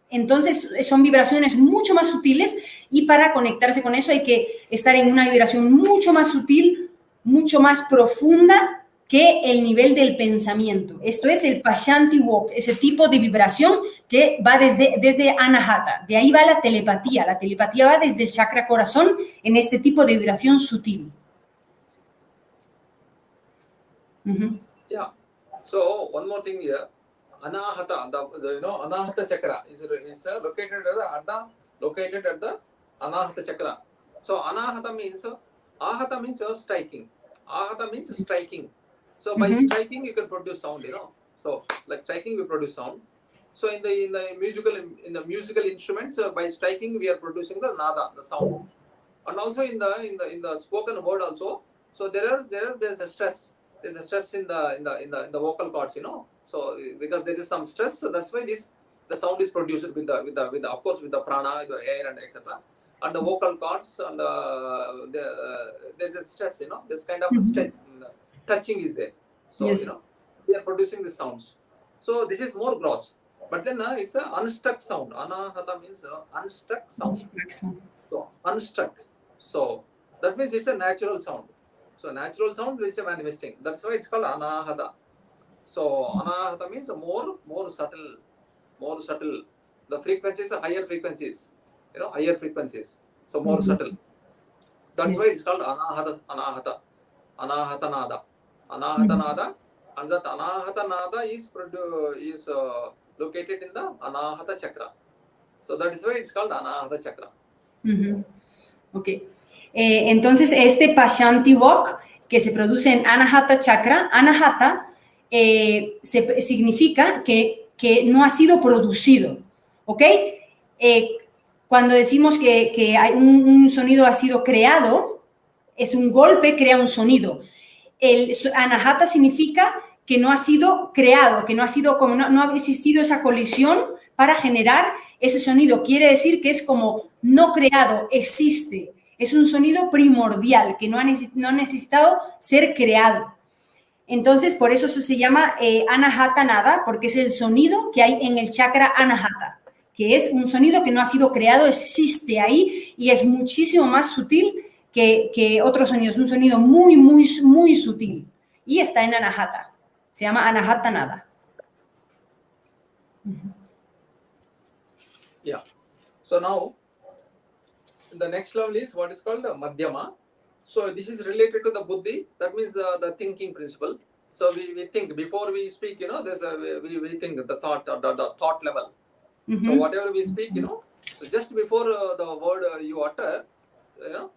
Entonces, son vibraciones mucho más sutiles y para conectarse con eso hay que estar en una vibración mucho más sutil, mucho más profunda que el nivel del pensamiento. Esto es el Pashyanti Walk, ese tipo de vibración que va desde Anahata. De ahí va la telepatía. La telepatía va desde el chakra corazón en este tipo de vibración sutil. Yeah. So one more thing here. Anahata, Anahata chakra is located at the Anahata chakra. So Anahata means striking. Ahata means striking. So by striking you can produce sound, So like striking we produce sound. So in the musical instruments, by striking we are producing the nada, the sound. And also in the spoken word also. So there's a stress. There's a stress in the vocal cords, So because there is some stress, so that's why the sound is produced with the of course with the prana, the air and etc. And the vocal cords and there's a stress, this kind of stretch, touching is there. So Yes. We are producing the sounds. So this is more gross, But then it's an unstruck sound. Anahata means unstruck sound. So unstruck. So that means it's a natural sound. So natural sound is a manifesting. That's why it's called anahata. So anahata means more subtle. The frequencies are higher frequencies. Higher frequencies. So more subtle. That's why it's called anahata. Anahata nada. Anahata nada. And that anahata nada is located in the anahata chakra. So that is why it's called anahata chakra. Ok. Entonces, este Pashanti Walk que se produce en Anahata Chakra, Anahata significa que no ha sido producido, ¿ok? Cuando decimos que hay un sonido ha sido creado, es un golpe, crea un sonido. El Anahata significa que no ha sido creado, que no ha existido esa colisión para generar ese sonido. Quiere decir que es como no creado, existe. Es un sonido primordial que no ha necesitado ser creado. Entonces, por eso se llama Anahata Nada, porque es el sonido que hay en el chakra Anahata, que es un sonido que no ha sido creado, existe ahí y es muchísimo más sutil que otros sonidos. Es un sonido muy, muy, muy sutil y está en Anahata. Se llama Anahata Nada. Yeah. So now, the next level is what is called Madhyama. So this is related to the Buddhi. That means the thinking principle. So we think before we speak, there's we think the thought level. So whatever we speak, so just before the word you utter,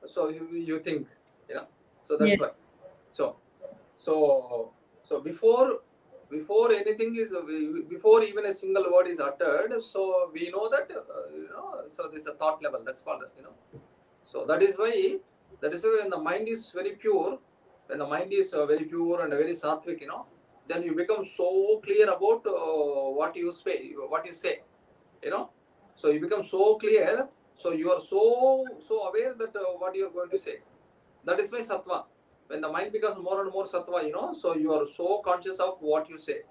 so you think, So that's why. So before anything is, before even a single word is uttered, so we know that, so this is a thought level, that's called, So that is why when the mind is very pure, when the mind is very pure and very sattvic, then you become so clear about what you say, So you become so clear, so you are so aware that what you are going to say. That is why sattva. When the mind becomes more and more sattva, so you are so conscious of what you say.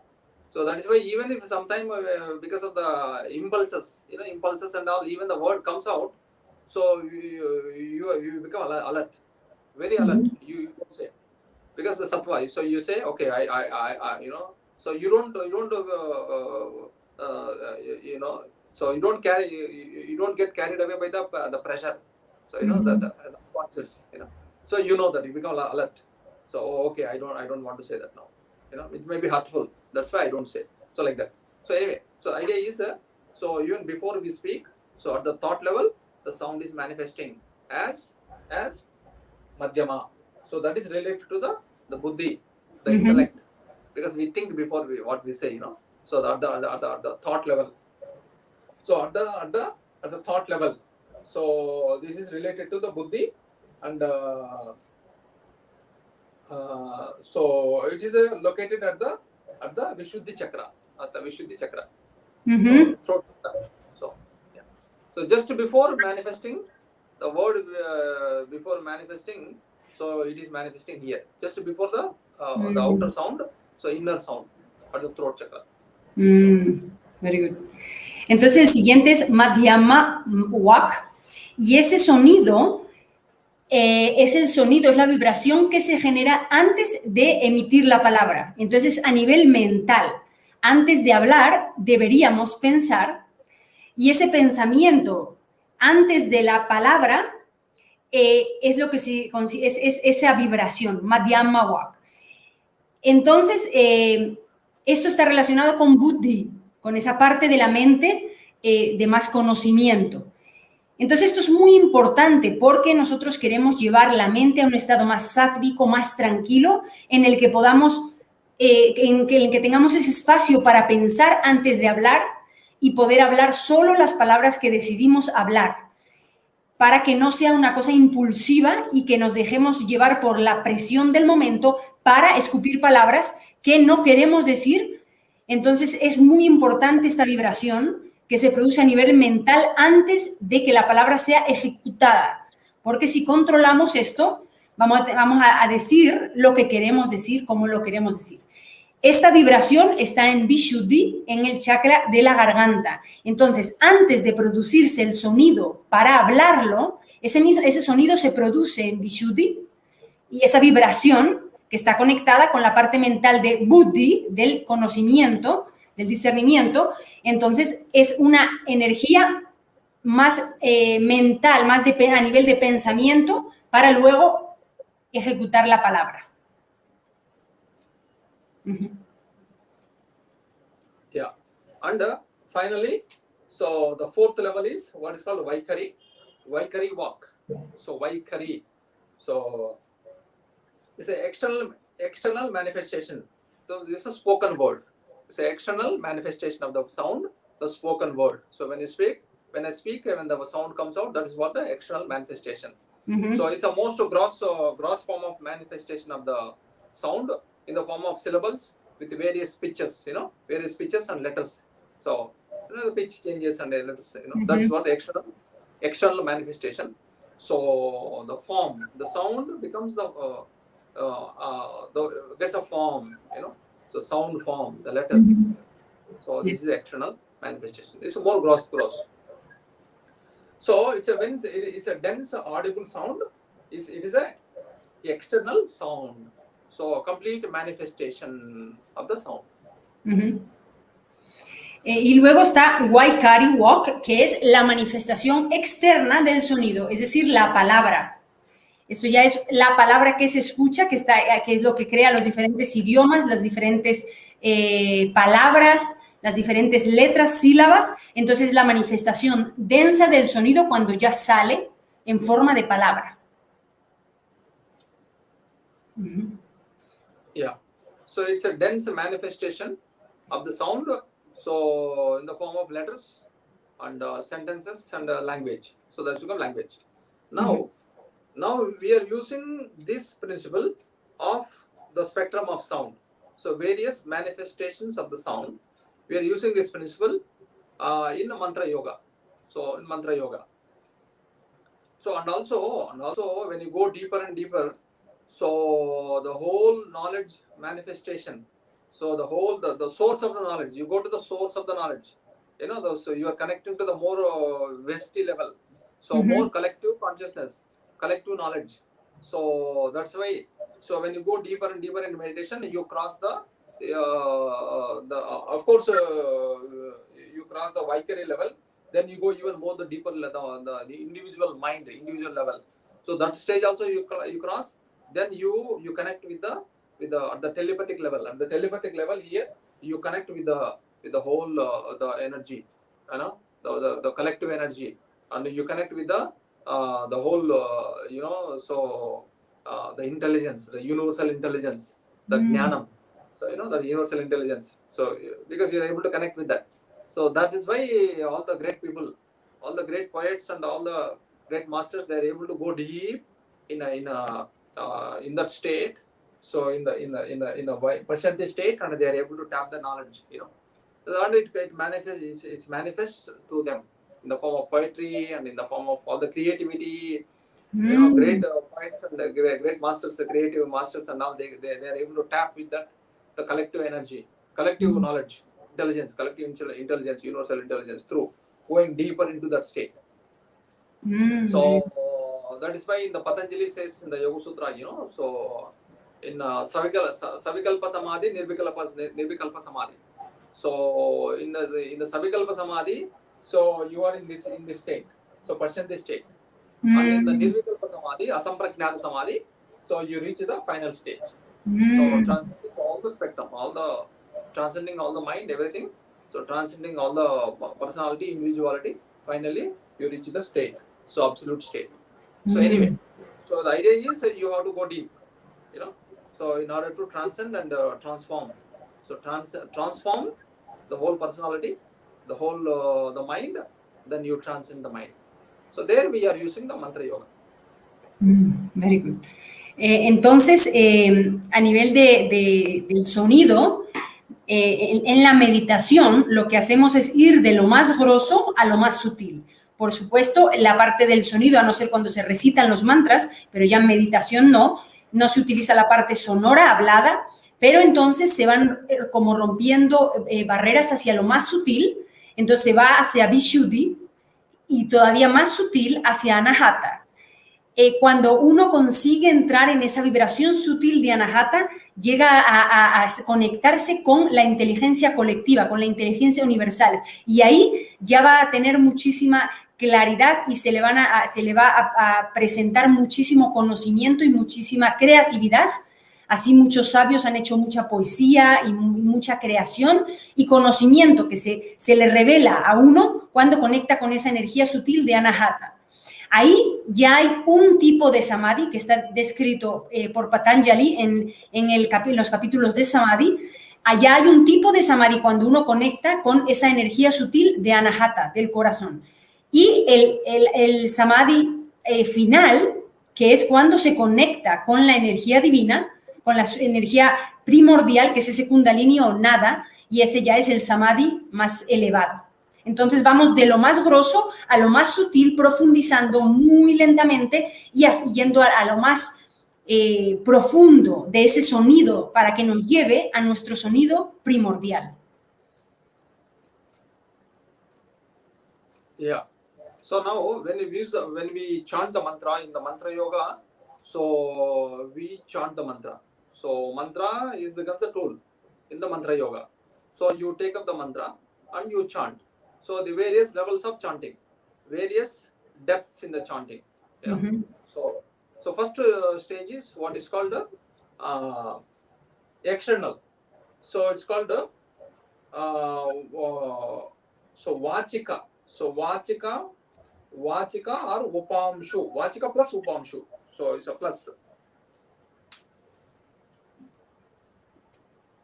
So that is why even if sometimes because of the impulses, impulses and all, even the word comes out, so you become alert, very alert. You say because the sattva. So you say, okay, I So you don't So you don't get carried away by the pressure. So the watches, So that you become alert. So okay, I don't want to say that now. It may be hurtful. That's why I don't say. So like that. So anyway, so the idea is so even before we speak, so at the thought level, the sound is manifesting as Madhyama. So that is related to the Buddhi, the intellect, because we think before what we say, So at the thought level. So at the thought level, so this is related to the Buddhi, and so it is located at the Vishuddhi chakra, throat chakra. So yeah. So just before manifesting the word, before manifesting, so it is manifesting here. Just before the outer sound, so inner sound at the throat chakra. Very good. Entonces el siguiente es Madhyama Wak, y ese sonido es la vibración que se genera antes de emitir la palabra. Entonces, a nivel mental, antes de hablar, deberíamos pensar, y ese pensamiento antes de la palabra es lo que es esa vibración, Madhyama Wak. Entonces, esto está relacionado con Buddhi, con esa parte de la mente de más conocimiento. Entonces, esto es muy importante porque nosotros queremos llevar la mente a un estado más sátvico, más tranquilo, en el que podamos, en el que tengamos ese espacio para pensar antes de hablar y poder hablar solo las palabras que decidimos hablar, para que no sea una cosa impulsiva y que nos dejemos llevar por la presión del momento para escupir palabras que no queremos decir. Entonces, es muy importante esta vibración que se produce a nivel mental antes de que la palabra sea ejecutada. Porque si controlamos esto, vamos a decir lo que queremos decir, como lo queremos decir. esta vibración está en Vishuddhi, en el chakra de la garganta. Entonces, antes de producirse el sonido para hablarlo, ese sonido se produce en Vishuddhi y esa vibración que está conectada con la parte mental de Buddhi, del conocimiento, del discernimiento, entonces es una energía más mental, más a nivel de pensamiento, para luego ejecutar la palabra. Yeah. And finally, so the fourth level is what is called Vaikari walk. So Vaikari. So it's an external manifestation. So this is a spoken word. It's an external manifestation of the sound, the spoken word. So when I speak, when the sound comes out, that is what the external manifestation. So it's a most gross form of manifestation of the sound in the form of syllables with various pitches, various pitches and letters. So the pitch changes and letters, that's what the external manifestation. So the form, the sound becomes gets a form, the sound form, the letters. So this is the external manifestation. It's more gross. So it's a dense audible sound. It is a external sound. So a complete manifestation of the sound. Y luego está Vaikari Walk, que es la manifestación externa del sonido, es decir, la palabra. Esto ya es la palabra que se escucha, que es lo que crea los diferentes idiomas, las diferentes palabras, las diferentes letras, sílabas. Entonces, la manifestación densa del sonido cuando ya sale en forma de palabra. Yeah. So it's a dense manifestation of the sound. So in the form of letters and sentences and language. So that's become language. Now we are using this principle of the spectrum of sound. So various manifestations of the sound. We are using this principle in mantra yoga. So in mantra yoga. So and also when you go deeper and deeper, so the whole knowledge manifestation. So the source of the knowledge. You go to the source of the knowledge. So you are connecting to the more Vesti level. So more collective consciousness, collective knowledge. So that's why. So when you go deeper and deeper in meditation, you cross you cross the Vaikari level. Then you go even more the deeper level, the individual mind, individual level. So that stage also you cross. Then you connect with the telepathic level. At the telepathic level here, you connect with the whole the energy, the collective energy, and you connect with the whole the intelligence, the universal intelligence, the jnanam. So the universal intelligence. So because you are able to connect with that. So that is why all the great people, all the great poets and all the great masters, they are able to go deep in that state. So in the Pashanti state, and they are able to tap the knowledge. And it manifests through them in the form of poetry and in the form of all the creativity. Great poets and great masters, the creative masters, and all they are able to tap with that the collective energy, collective knowledge, intelligence, collective intelligence, universal intelligence through going deeper into that state. So that is why in the Patanjali says in the Yoga Sutra, so in Savikalpa Samadhi, Nirvikalpa Samadhi. So in the Savikalpa Samadhi, so you are in this state, so Pashanti state. And in the Nirvikalpa Samadhi, Asampraknata Samadhi, so you reach the final stage. So transcending all the spectrum, transcending all the mind, everything. So transcending all the personality, individuality. Finally, you reach the state. So absolute state. So anyway, so the idea is you have to go deep. So in order to transcend and transform. So transform the whole personality, the whole the mind. Then you transcend the mind. So there we are using the mantra yoga. Very good. Entonces, a nivel del sonido, en la meditación lo que hacemos es ir de lo más grosso a lo más sutil. Por supuesto, la parte del sonido, a no ser cuando se recitan los mantras, pero ya en meditación no se utiliza la parte sonora, hablada, pero entonces se van como rompiendo barreras hacia lo más sutil, entonces se va hacia Vishuddhi y todavía más sutil hacia Anahata. Cuando uno consigue entrar en esa vibración sutil de Anahata, llega a conectarse con la inteligencia colectiva, con la inteligencia universal. Y ahí ya va a tener muchísima claridad y se le va a presentar muchísimo conocimiento y muchísima creatividad. Así muchos sabios han hecho mucha poesía y mucha creación y conocimiento que se le revela a uno cuando conecta con esa energía sutil de Anahata. Ahí ya hay un tipo de samadhi que está descrito por Patanjali en los capítulos de samadhi. Allá hay un tipo de samadhi cuando uno conecta con esa energía sutil de Anahata, del corazón. Y el samadhi final, que es cuando se conecta con la energía divina, con la energía primordial, que es ese kundalini o nada, y ese ya es el samadhi más elevado. Entonces vamos de lo más grosso a lo más sutil, profundizando muy lentamente y yendo a lo más profundo de ese sonido para que nos lleve a nuestro sonido primordial. Yeah. So now when we chant the mantra in the mantra yoga, so we chant the mantra. So mantra becomes the tool in the mantra yoga. So you take up the mantra and you chant. So the various levels of chanting, various depths in the chanting. You know? Mm-hmm. So first stage is what is called external. So it's called so vachika. So vachika or upamshu. Vachika plus upamshu. So it's a plus.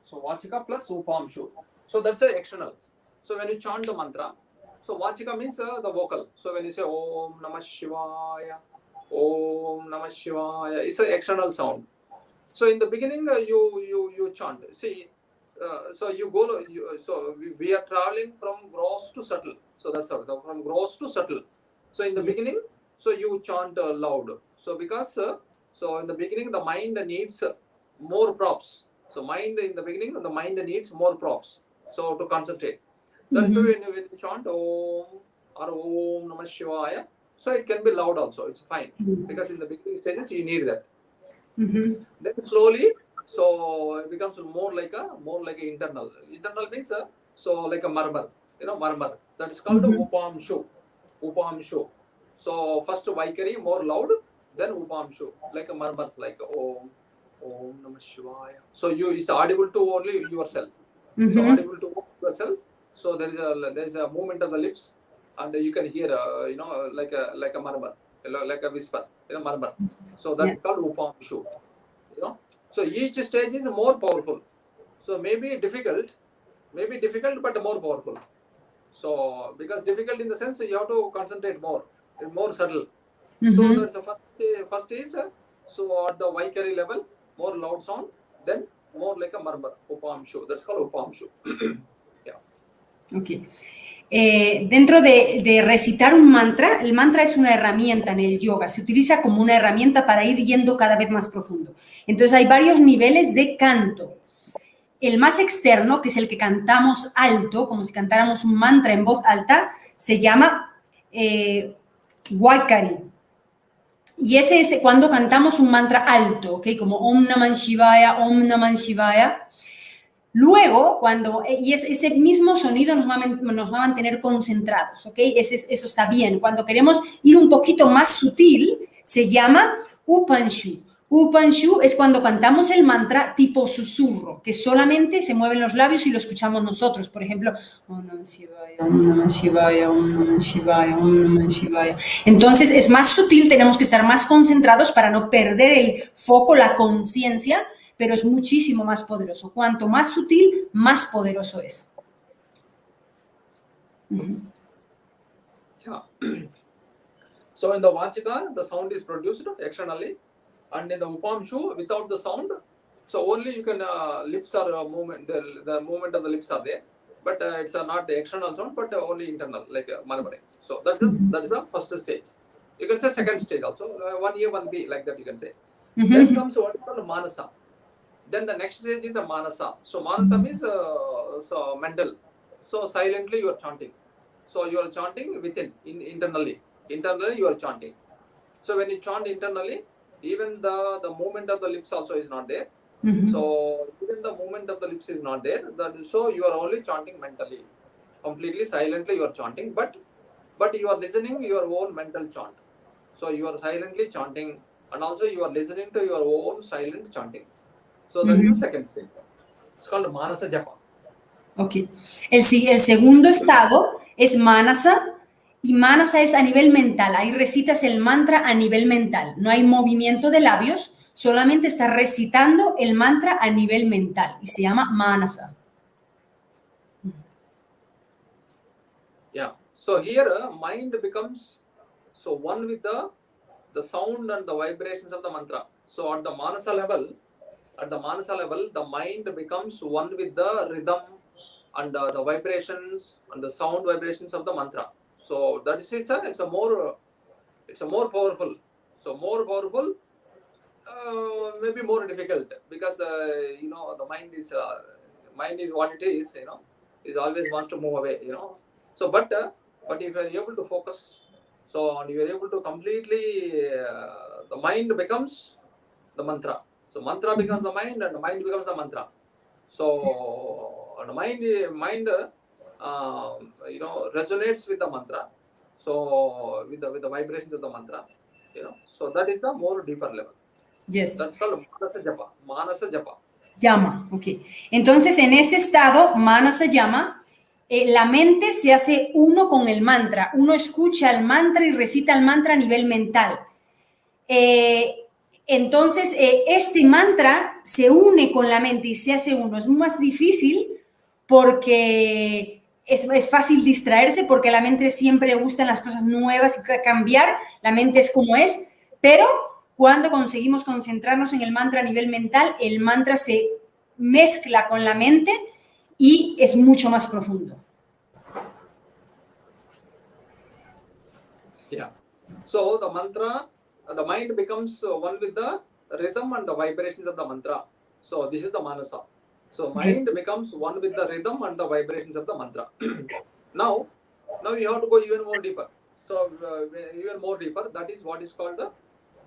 So vachika plus upamshu. So that's the external. So when you chant the mantra, so vachika means the vocal. So when you say Om Namah Shivaya, Om Namah Shivaya, it's an external sound. So in the beginning, you chant. See, so you go. So we are traveling from gross to subtle. So that's how, from gross to subtle. So in the beginning, so you chant loud. So because so in the beginning, the mind needs more props. So in the beginning, the mind needs more props. So to concentrate. That's why when you chant Om or Om Namah Shivaya, so it can be loud also. It's fine because in the beginning stages you need that. Then slowly, so it becomes more like a internal. Internal means so like a murmur, murmur. That is called upamshu. Upamshu. So first Vaikari more loud, then upamshu, like a murmurs, like Om Namah Shivaya. So it's audible to only yourself. So audible to yourself. So there is a movement of the lips, and you can hear like a murmur, like a whisper, murmur. So that's called upamshu. So each stage is more powerful. So maybe difficult, but more powerful. So because difficult in the sense you have to concentrate more, it's more subtle. So that's the first is so at the Vaikari level, more loud sound, then more like a murmur, upamshu. That's called upamshu. Ok. Dentro de recitar un mantra, el mantra es una herramienta en el yoga, se utiliza como una herramienta para ir yendo cada vez más profundo. Entonces hay varios niveles de canto. El más externo, que es el que cantamos alto, como si cantáramos un mantra en voz alta, se llama Vaikari. Y ese es cuando cantamos un mantra alto, ¿okay? Como Om Namah Shivaya, Om Namah Shivaya. Luego, y ese mismo sonido nos va a mantener concentrados, ¿ok? Eso está bien. Cuando queremos ir un poquito más sutil, se llama Upanshu. Upanshu es cuando cantamos el mantra tipo susurro, que solamente se mueven los labios y lo escuchamos nosotros. Por ejemplo, Om Namah Shivaya, Om Namah Shivaya, Om Namah Shivaya, Om Namah Shivaya. Entonces, es más sutil, tenemos que estar más concentrados para no perder el foco, la conciencia, pero es muchísimo más poderoso. Cuanto más sutil, más poderoso es. Yeah. So in the Vachika, the sound is produced externally, and in the Upamshu, without the sound, so only you can lips are movement. The movement of the lips are there, but it's not the external sound, but only internal, like murmuring. So that is the first stage. You can say second stage also, 1A, 1B, like that you can say. Then comes what is called Manasa. Then the next stage is a manasa. So manasa means so mental. So silently you are chanting. So you are chanting within, internally. Internally you are chanting. So when you chant internally, even the movement of the lips also is not there. So even the movement of the lips is not there. So you are only chanting mentally. Completely silently you are chanting, but you are listening your own mental chant. So you are silently chanting, and also you are listening to your own silent chanting. So that is the second stage. It's called manasa japa. Ok. El segundo estado es manasa, y manasa es a nivel mental. Ahí recitas el mantra a nivel mental. No hay movimiento de labios, solamente estás recitando el mantra a nivel mental y se llama manasa. Yeah. So here mind becomes so one with the sound and the vibrations of the mantra. So at the manasa level, the mind becomes one with the rhythm and the vibrations and the sound vibrations of the mantra. So that is it's a more powerful. So more powerful, maybe more difficult, because the mind is what it is. It always wants to move away. So but if you are able to focus, so and you are able to completely, the mind becomes the mantra. So mantra becomes the mind, and the mind becomes the mantra. So the mind resonates with the mantra. So with the vibrations of the mantra, so that is the more deeper level. Yes. That's called manasa japa. Manasa japa. Llama, ok. Entonces, en ese estado, manasa llama, la mente se hace uno con el mantra. Uno escucha el mantra y recita el mantra a nivel mental. Entonces, este mantra se une con la mente y se hace uno. Es más difícil porque es fácil distraerse, porque a la mente siempre le gustan las cosas nuevas y cambiar. La mente es como es, pero cuando conseguimos concentrarnos en el mantra a nivel mental, el mantra se mezcla con la mente y es mucho más profundo. Yeah. So the mantra, the mind becomes one with the rhythm and the vibrations of the mantra. So this is the manasa. So mind becomes one with the rhythm and the vibrations of the mantra. Now you have to go even more deeper. So even more deeper, that is what is called the,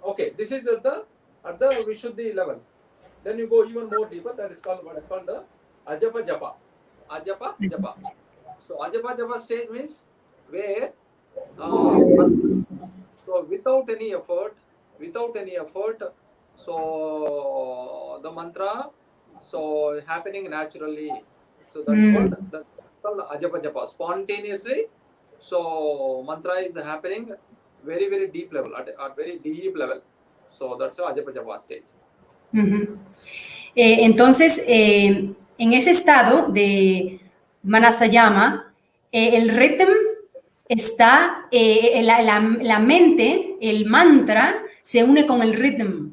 okay, this is at the Vishuddhi level. Then you go even more deeper, that is called what is called the Ajapa Japa. Ajapa Japa. So Ajapa Japa stage means where so without any effort, so the mantra so happening naturally. So that's called Ajapa Japa. Spontaneously, so mantra is happening very, very deep level, at very deep level. So that's the Ajapa Japa stage. Entonces, en ese estado de Manasayama, el ritmo está, la mente, el mantra, se une con el ritmo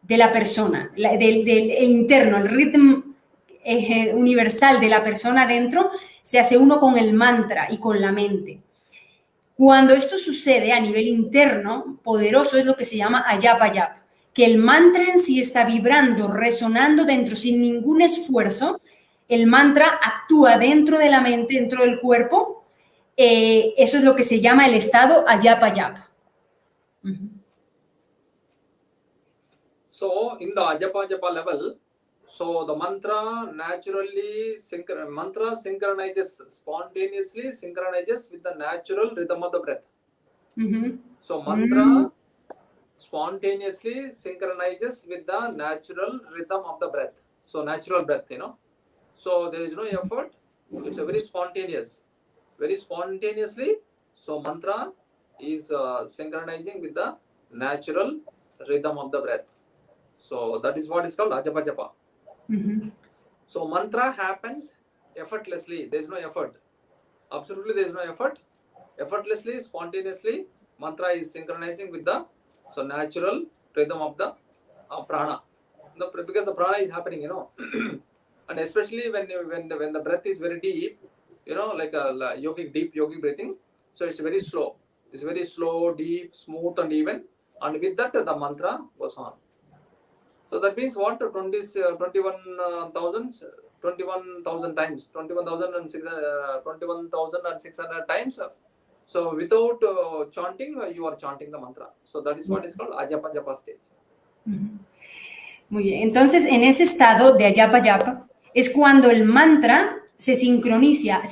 de la persona, del interno, el ritmo universal de la persona dentro, se hace uno con el mantra y con la mente. Cuando esto sucede a nivel interno, poderoso, es lo que se llama ayapa-yapa, que el mantra en sí está vibrando, resonando dentro sin ningún esfuerzo. El mantra actúa dentro de la mente, dentro del cuerpo. Eso es lo que se llama el estado ayapa-yapa. So in the Ajapa Japa level, so the mantra naturally synchronizes spontaneously, synchronizes with the natural rhythm of the breath. So mantra spontaneously synchronizes with the natural rhythm of the breath. So natural breath, So there is no effort. It's a very spontaneous. Very spontaneously. So mantra is synchronizing with the natural rhythm of the breath. So that is what is called Ajapa Japa. So mantra happens effortlessly. There is no effort. Absolutely there is no effort. Effortlessly, spontaneously, mantra is synchronizing with the natural rhythm of the prana. Because the prana is happening, and especially when the breath is very deep, like a deep yogic breathing. So it's very slow. It's very slow, deep, smooth, and even. And with that, the mantra goes on. So that means what? 21,000 times, 21,600 times. So without chanting, you are chanting the mantra. So that is what is called ajapa japa stage. Muy bien. Entonces, en ese estado de ayapa yapa es cuando el mantra se sincroniza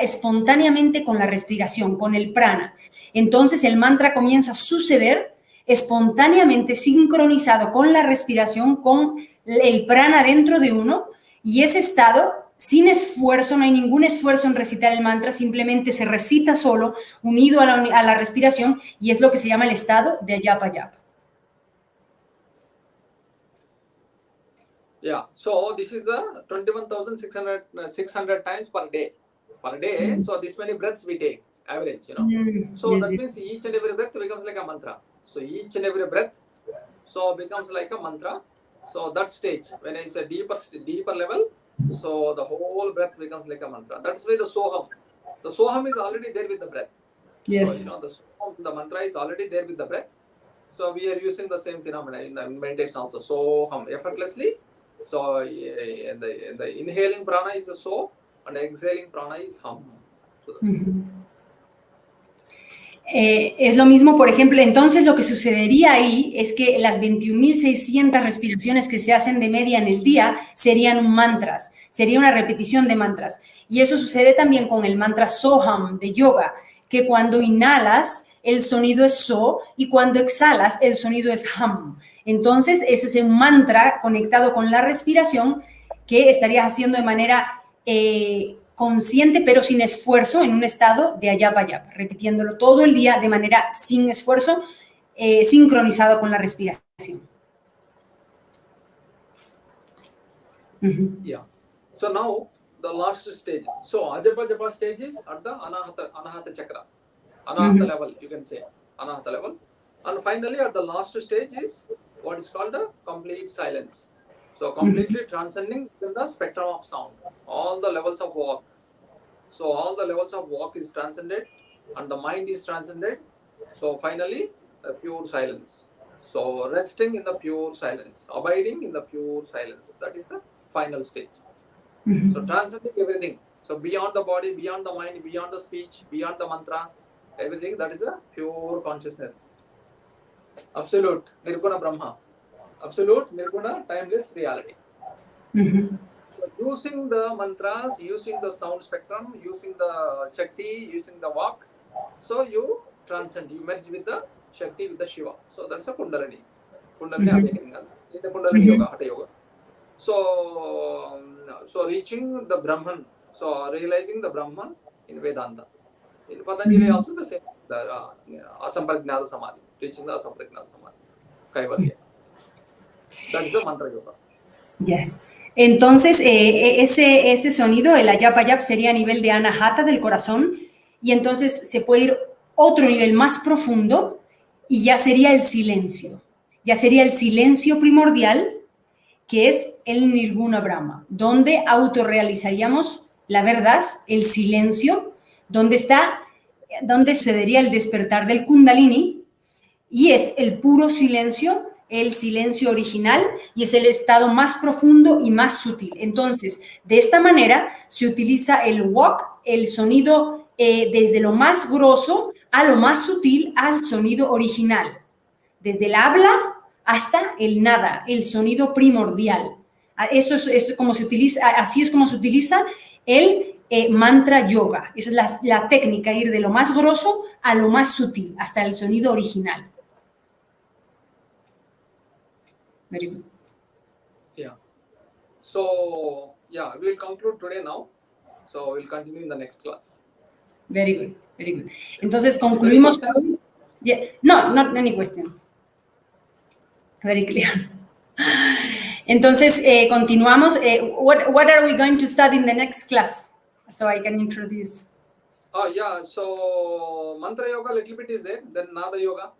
espontáneamente con la respiración, con el prana. Entonces, el mantra comienza a suceder espontáneamente sincronizado con la respiración, con el prana dentro de uno, y ese estado, sin esfuerzo, no hay ningún esfuerzo en recitar el mantra, simplemente se recita solo, unido a la respiración, y es lo que se llama el estado de ayapa yapa. Yeah, so this is the 21,600 times per day. Per day, so this many breaths we take, average, So Yes, that yes. means each and every breath becomes like a mantra. So each and every breath, so becomes like a mantra. So that stage, when it's a deeper level, so the whole breath becomes like a mantra. That's why the soham. The soham is already there with the breath. Yes. So, the soham, the mantra is already there with the breath. So we are using the same phenomena in the meditation also. Soham, effortlessly. So the inhaling prana is a so, and exhaling prana is hum. So, es lo mismo, por ejemplo, entonces lo que sucedería ahí es que las 21.600 respiraciones que se hacen de media en el día serían mantras, sería una repetición de mantras. Y eso sucede también con el mantra Soham de yoga, que cuando inhalas el sonido es So y cuando exhalas el sonido es Hum. Entonces ese es un mantra conectado con la respiración que estarías haciendo de manera consciente pero sin esfuerzo en un estado de ayapa yapa, repitiéndolo todo el día de manera sin esfuerzo, sincronizado con la respiración. Yeah. So now the last stage. So ajapa japa stage is at the anahata chakra, anahata level, you can say anahata level, and finally at the last stage is what is called the complete silence. So completely transcending the spectrum of sound, all the levels of walk. So all the levels of walk is transcended and the mind is transcended. So finally, the pure silence. So resting in the pure silence, abiding in the pure silence. That is the final stage. So transcending everything. So beyond the body, beyond the mind, beyond the speech, beyond the mantra, everything, that is the pure consciousness. Absolute Nirguna Brahma. Absolute Nirguna timeless reality. So using the mantras, using the sound spectrum, using the Shakti, using the walk, so you transcend, you merge with the Shakti, with the Shiva. So that's a Kundalini. Kundalini awakening. In the Kundalini Yoga, Hatha Yoga. So reaching the Brahman, so realizing the Brahman in Vedanta. In Patanjali also the same, the Asampragnata Samadhi, reaching the Asampragnata Samadhi, Kaivalya. That is the Mantra Yoga. Yes. Entonces, ese sonido, el ayapa yap, sería a nivel de anahata del corazón, y entonces se puede ir otro nivel más profundo, y ya sería el silencio. Ya sería el silencio primordial, que es el Nirguna Brahma, donde autorrealizaríamos la verdad, el silencio, donde sucedería el despertar del Kundalini, y es el puro silencio, el silencio original, y es el estado más profundo y más sutil. Entonces, de esta manera se utiliza el walk, el sonido desde lo más grosso a lo más sutil al sonido original. Desde el habla hasta el nada, el sonido primordial. Eso es como se utiliza, así es como se utiliza el mantra yoga. Esa es la técnica, ir de lo más grosso a lo más sutil, hasta el sonido original. Very good. Yeah. So, yeah, we'll conclude today now. So, we'll continue in the next class. Very good, very good. Entonces, concluimos. Yeah. No, not any questions. Very clear. Entonces, continuamos. What are we going to study in the next class? So I can introduce. Oh, yeah. So, Mantra Yoga, little bit is there. Then Nada Yoga.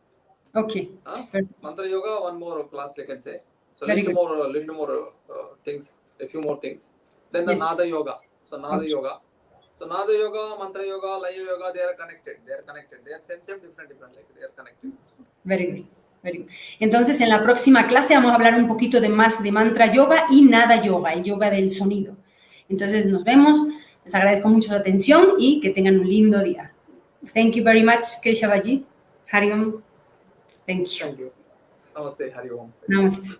Okay. Mantra Yoga, one more class, I can say. So, Very little more things, a few more things. Then the Nada Yoga. So, Nada Yoga. So, Nada Yoga, Mantra Yoga, Laya Yoga, they are connected. They are same, different, like they are connected. Very good. Very good. Entonces, en la próxima clase vamos a hablar un poquito más de mantra yoga y nada yoga, el yoga del sonido. Entonces, nos vemos. Les agradezco mucho su atención y que tengan un lindo día. Thank you very much, Keshavaji. Hari Om. Thank you. Thank you. Namaste, Hari Om. Namaste.